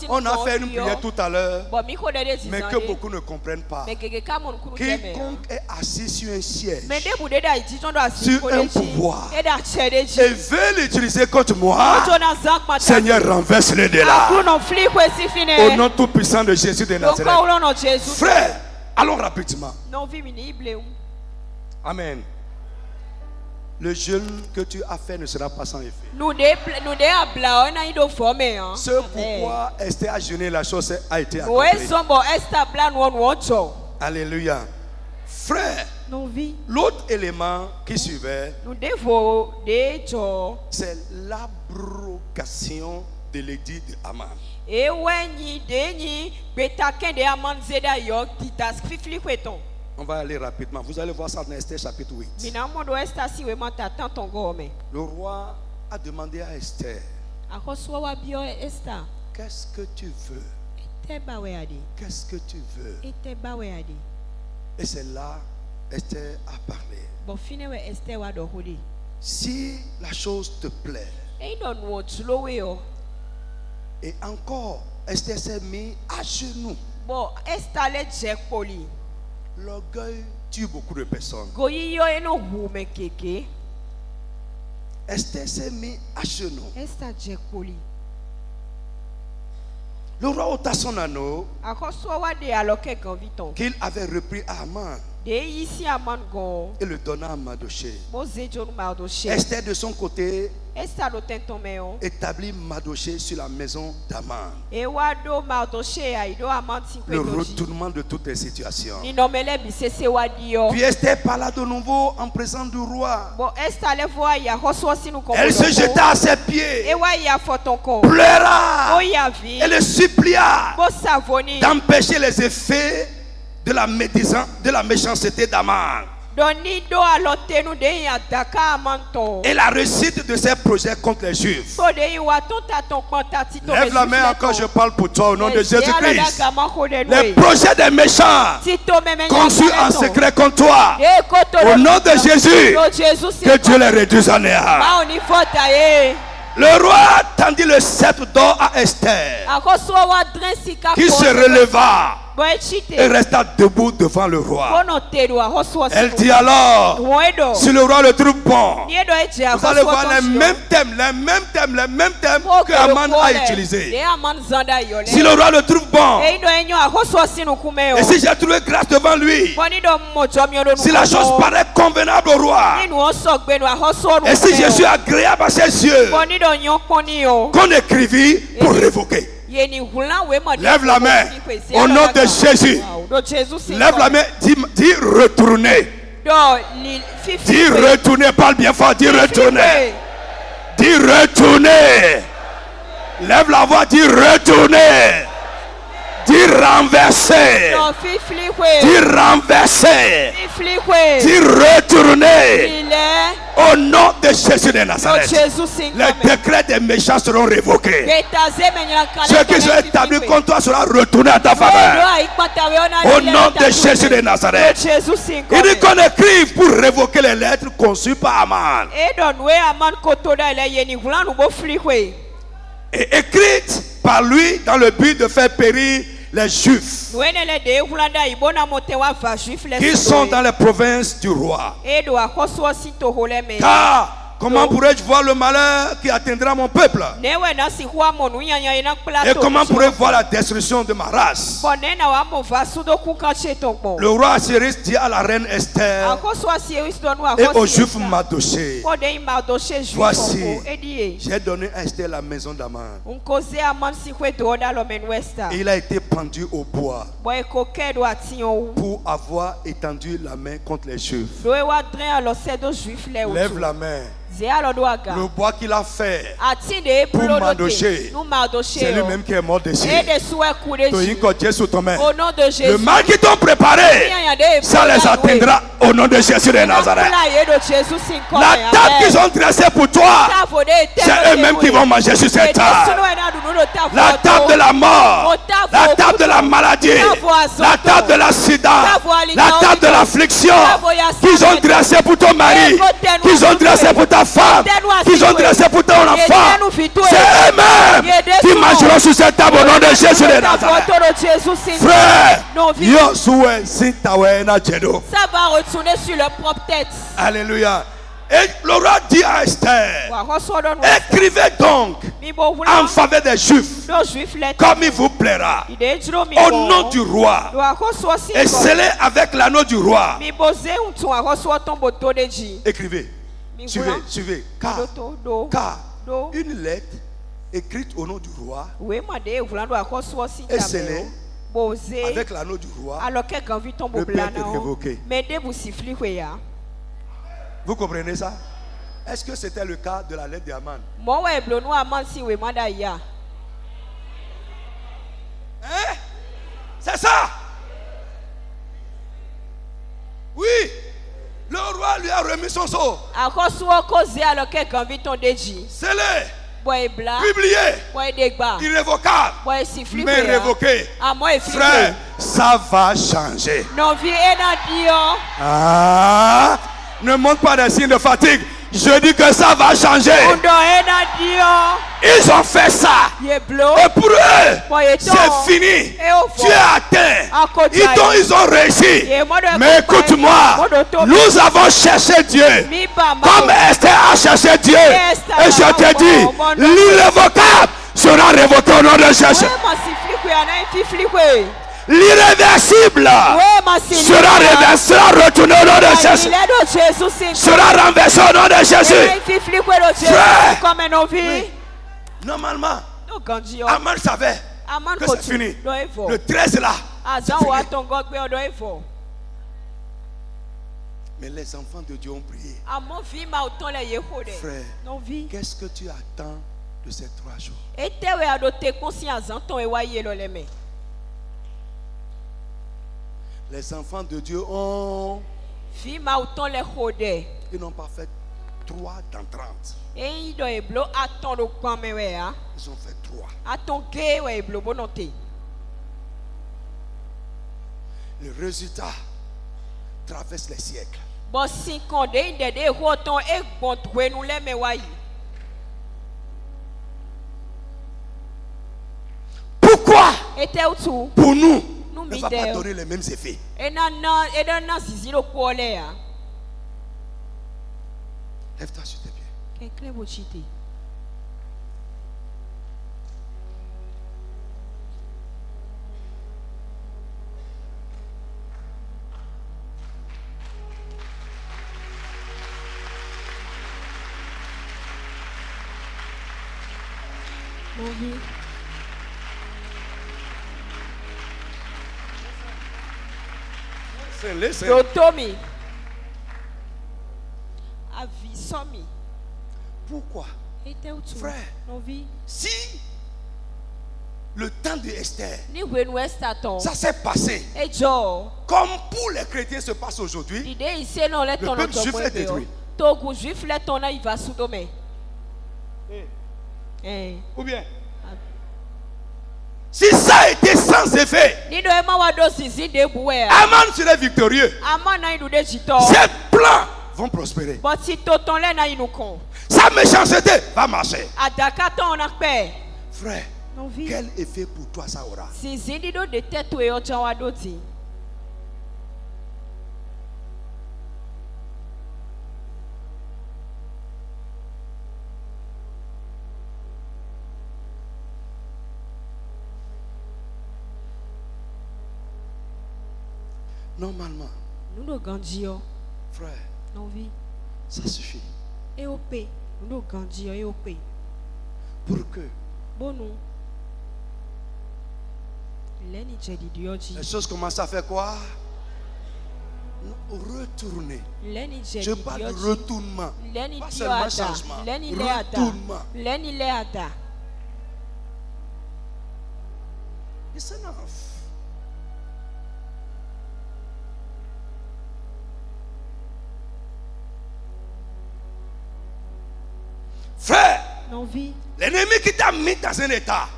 On a fait une prière tout à l'heure, mais que beaucoup ne comprennent pas. Quiconque est assis sur un siège, sur un pouvoir, et veut l'utiliser contre moi, Seigneur, renverse-le de là. Au nom tout puissant de Jésus de Nazareth. Frère, allons rapidement.
Amen. Le jeûne que tu as fait ne sera pas sans effet. C'est pourquoi Esther a jeûné, la chose a été accomplie. Alléluia. Frère, l'autre élément qui suivait, c'est l'abrogation de l'édit de Haman. On va aller rapidement. Vous allez voir ça dans Esther chapitre 8. Le roi a demandé à Esther, qu'est-ce que tu veux? Qu'est-ce que tu veux? Et c'est là Esther a parlé. Si la chose te plaît, et encore Esther s'est mise à genoux. L'orgueil tue beaucoup de personnes. Esther s'est mise à genoux. Le roi ôta son anneau qu'il avait repris à Haman et le donna à Mardochée. Esther de son côté établit Mardochée sur la maison d'Haman. Le retournement de toutes les situations. Puis Esther parla de nouveau en présence du roi. Elle se jeta à ses pieds, pleura et le supplia d'empêcher les effets de la méchanceté d'Haman et la réussite de ses projets contre les Juifs. Lève la main quand je parle pour toi au nom de Jésus-Christ. Les projets des méchants conçus en secret contre toi, au nom de Jésus, que Dieu les réduise en néant. Le roi tendit le sceptre d'or à Esther, qui se releva et resta debout devant le roi. Elle dit alors, si le roi le trouve bon, vous allez voir les mêmes thèmes que Haman a utilisés. Si le roi le trouve bon, et si j'ai trouvé grâce devant lui, si la chose paraît convenable au roi, et si je suis agréable à ses yeux, qu'on écrivit pour révoquer. Lève la main au nom de Jésus. Lève la main, dis retourner. Dis retourner, parle bien fort, dis retourner. Dis retourner. Lève la voix, dis retourner. Dis renverser. Dis renverser. Dis retourner. Au nom de Jésus de Nazareth, les décrets des méchants seront révoqués. Ce qui sera établi contre toi sera retourné à ta faveur. Au nom de Jésus de Nazareth. Il dit qu'on écrive pour révoquer les lettres conçues par Haman et écrites par lui dans le but de faire périr les Juifs qui sont dans les provinces du roi. Car comment pourrais-je voir le malheur qui atteindra mon peuple? Et comment pourrais-je voir la destruction de ma race? Le roi Assyrus dit à la reine Esther et au juif Mardochée, voici, j'ai donné à Esther la maison d'Haman. Il a été pendu au bois pour avoir étendu la main contre les Juifs. Lève la main. Le bois qu'il a fait pour Mardochée, c'est lui-même qui est mort dessus. Le mal qu'ils t'ont préparé, ça les atteindra au nom de Jésus de Nazareth. La table qu'ils ont dressée pour toi, c'est eux-mêmes qui vont manger sur cette table. La table de la mort, la table de la maladie, la table de l'accident, la table de l'affliction qu'ils ont dressée pour ton mari, qu'ils ont dressée pour ta femme, qu'ils ont dressé pour ton enfant, c'est eux-mêmes qui mangeront sur cette table au nom de Jésus de Nazareth. Frère,
ça va retourner sur leur propre tête.
Alléluia. Et le roi dit à Esther, écrivez donc en faveur des Juifs comme il vous plaira au nom du roi et scellez avec l'anneau du roi. Écrivez, suivez, car une lettre écrite au nom du roi et scellée avec l'anneau du roi ne peut être révoquée. Vous comprenez ça? Est-ce que c'était le cas de la lettre d'Aman? Hein? C'est ça? Oui. Le roi lui a remis son sceau. Scellé. Publié. Irrévocable. Mais révoqué. Frère, ça va changer. Ah, ne montre pas des signes de fatigue. Je dis que ça va changer. Ils ont fait ça. Et pour eux, c'est fini. Tu es atteint. Ils ont réussi. Mais écoute-moi, nous avons cherché Dieu. Comme Esther a cherché Dieu. Et je te dis, l'irrévocable sera révoqué au nom de Jésus. L'irréversible sera retourné au nom de Jésus. Sera renversé au nom de Jésus. Frère, oui. Normalement, Aman savait que c'est fini. Le 13 là, c'est fini. Mais les enfants de Dieu ont prié. Frère, qu'est-ce que tu attends de ces 3 jours? Les enfants de Dieu ont... Ils n'ont pas fait 3 dans 30. Ils ont fait 3. Le résultat traverse les siècles. Pourquoi? Pour nous, ne va pas donner les mêmes effets. Lève-toi sur tes pieds. Listen. Pourquoi? Frère, si le temps de Esther, ça s'est passé comme pour les chrétiens se passe aujourd'hui, le peuple juif est détruit. Ou bien si ça a été sans effet, Aman serait victorieux. Ses plans vont prospérer. Sa méchanceté va marcher. Frère, quel effet pour toi ça aura? Normalement, frère, ça suffit pour que les choses commencent à faire quoi? Retourner. Je parle de retournement, pas seulement changement. Retournement. It's enough. Frère, l'ennemi qui t'a mis dans un état,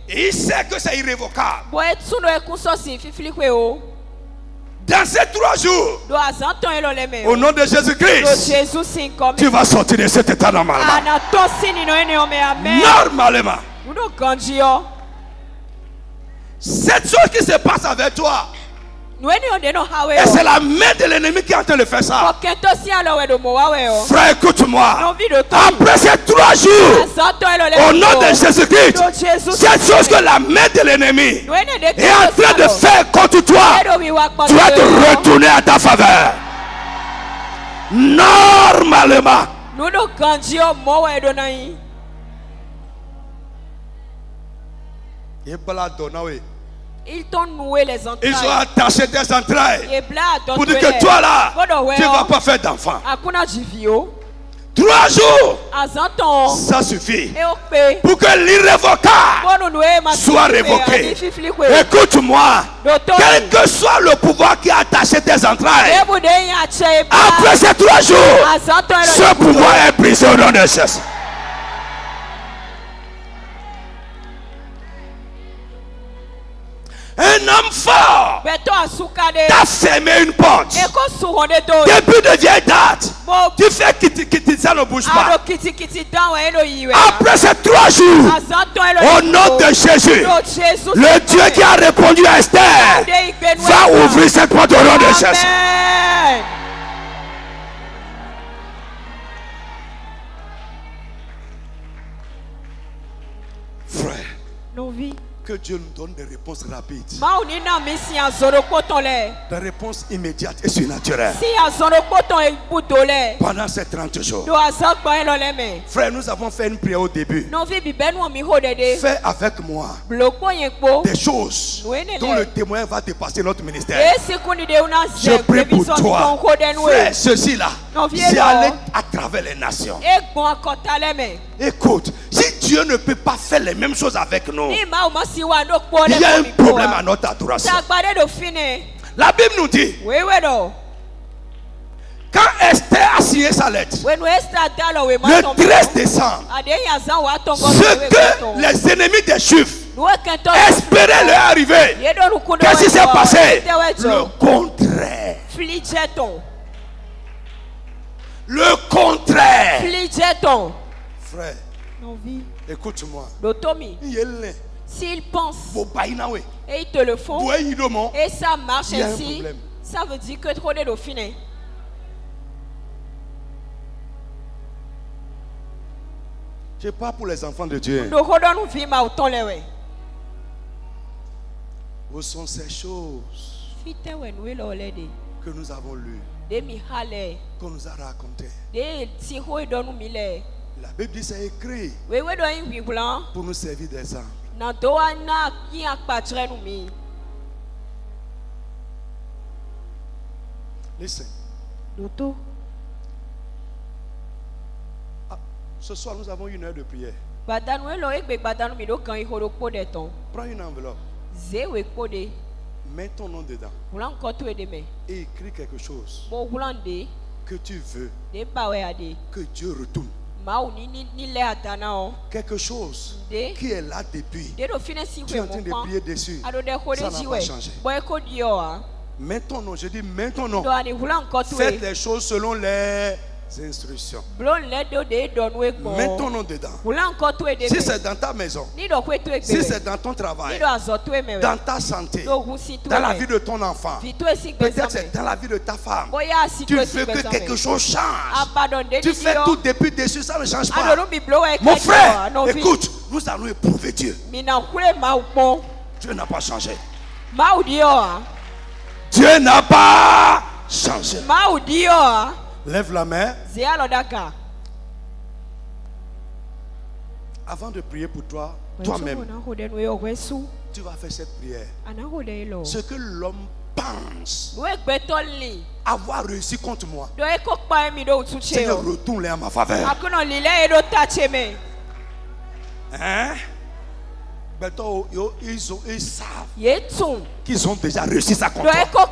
et il sait que c'est irrévocable. Dans ces 3 jours, au nom de Jésus-Christ, tu vas sortir de cet état normalement. Normalement. Cette chose qui se passe avec toi,
Et c'est la main de l'ennemi qui est en train de faire ça. Frère, écoute-moi. Après ces 3 jours, au nom de Jésus-Christ, cette chose que la main de l'ennemi est en train de faire contre toi, tu vas te retourner à ta faveur. Normalement.
Ils t'ont noué les entrailles.
Ils ont attaché tes entrailles. Pour dire que toi là, tu ne vas pas faire d'enfant. 3 jours, ça suffit pour que l'irrévocable soit révoqué. Écoute-moi, quel que soit le pouvoir qui a attaché tes entrailles, après ces 3 jours, ce pouvoir est brisé au nom de Jésus. Un homme fort t'a fermé une porte. Depuis de vieille date, tu fais quitter ça ne bouge pas. Après ces 3 jours, au nom de Jésus, le Dieu qui a répondu à Esther va ouvrir cette porte au nom de Jésus. Frère, que Dieu nous donne des réponses rapides. Des réponses immédiates et surnaturelles. Pendant ces 30 jours. Frère, nous avons fait une prière au début. Fais avec moi des choses dont le témoin va dépasser notre ministère. Je prie pour toi. Frère, ceci là, c'est aller à travers les nations. Écoute, si Dieu ne peut pas faire les mêmes choses avec nous, il y a un problème à notre adoration. La Bible nous dit, quand Esther a signé sa lettre, le 13 décembre, ce que les ennemis des Juifs espéraient leur arriver, qu'est-ce qui s'est passé? Le contraire. Le contraire. Frère, écoute-moi.
S'ils pensent et ils te le font et ça marche ainsi, ça veut dire que trop de dauphines.
Je parle pour les enfants de Dieu. Où sont ces choses que nous avons lues, qu'on nous a racontées? La Bible dit c'est écrit pour nous servir des âmes. Listen. Ce soir nous avons 1 heure de prière. Prends une enveloppe. Mets ton nom dedans. Et écris quelque chose que tu veux que Dieu retourne. Quelque chose qui est là depuis. Tu es en train de prier dessus. Ça n'a pas changé. Mets ton nom, je dis mets ton nom. Faites les choses selon les instructions. Mets ton nom dedans. Si c'est dans ta maison, si c'est dans ton travail, dans ta santé, dans la vie de ton enfant, peut-être c'est dans la vie de ta femme, tu veux que quelque chose change. Tu fais tout depuis dessus, ça ne change pas. Mon frère, écoute, nous allons éprouver Dieu. Dieu n'a pas changé. Dieu n'a pas changé. Lève la main. Avant de prier pour toi, toi-même, tu vas faire cette prière. Ce que l'homme pense avoir réussi contre moi, Seigneur, retourne-les en ma faveur. Hein? Ils savent qu'ils ont déjà réussi ça contre toi.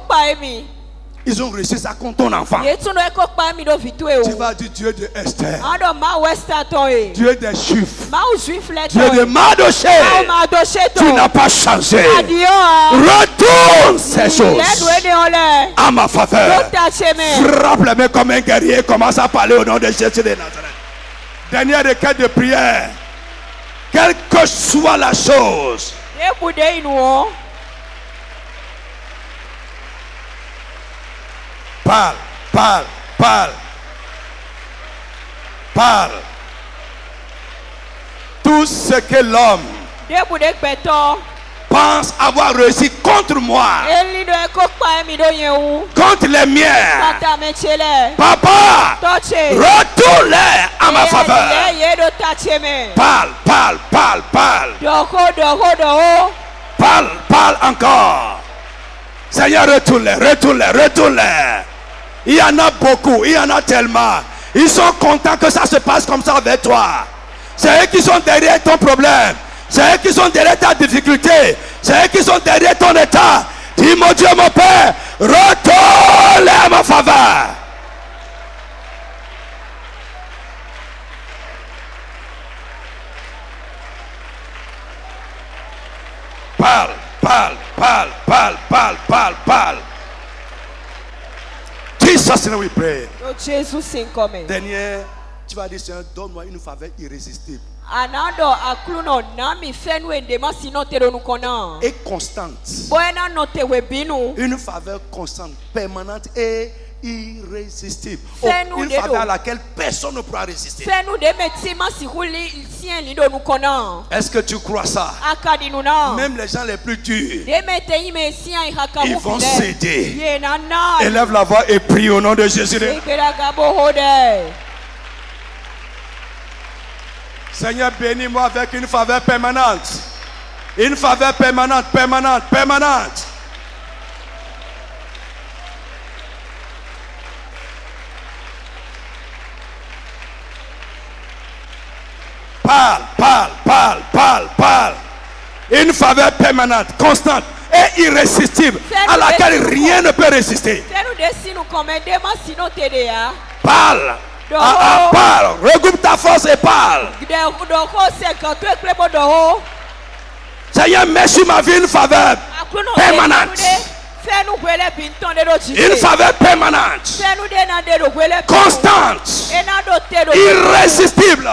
Ils ont réussi ça contre ton enfant. Tu vas dire Dieu de Esther, Dieu des Juifs, Dieu de Mardoché, tu n'as pas changé. Retourne ces choses à ma faveur. Frappe les mains comme un guerrier. Commence à parler au nom de Jésus de Nazareth. Dernière requête de prière. Quelle que soit la chose,
Parle, parle, parle. Parle. Tout ce que l'homme pense avoir réussi contre moi, contre les miens, papa, retourne-les à ma faveur. Parle, parle, parle, parle. Parle, parle encore. Seigneur, retourne-les, retourne-les, retourne-les. Il y en a beaucoup, il y en a tellement. Ils sont contents que ça se passe comme ça avec toi. C'est eux qui sont derrière ton problème. C'est eux qui sont derrière ta difficulté. C'est eux qui sont derrière ton état. Dis, mon Dieu, mon Père, retourne à ma faveur. Parle, parle, parle, parle, parle, parle, parle. Jesus name we pray. Dernier, tu vas dire, Seigneur, donne-moi une faveur irrésistible. Et constante. Une faveur constante, permanente et irrésistible. Une faveur à laquelle personne ne pourra résister. Est-ce que tu crois ça? Même les gens les plus durs, ils vont céder. Élève la voix et prie au nom de Jésus. Seigneur, bénis-moi avec une faveur permanente. Une faveur permanente, permanente, permanente. Parle, parle, parle, parle, parle. Une faveur permanente, constante et irrésistible à laquelle rien ne peut résister. Parle. Parle, regroupe ta force et parle. Seigneur, mets sur ma vie une faveur permanente. Une faveur permanente, constante, irrésistible.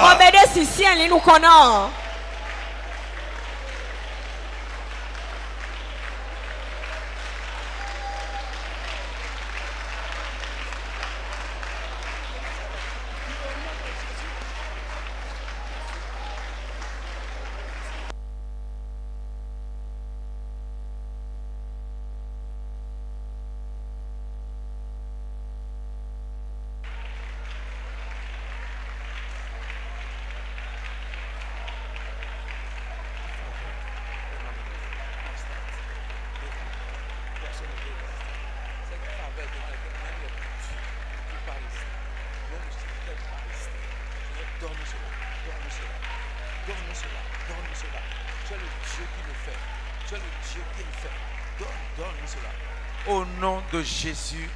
Au nom de Jésus.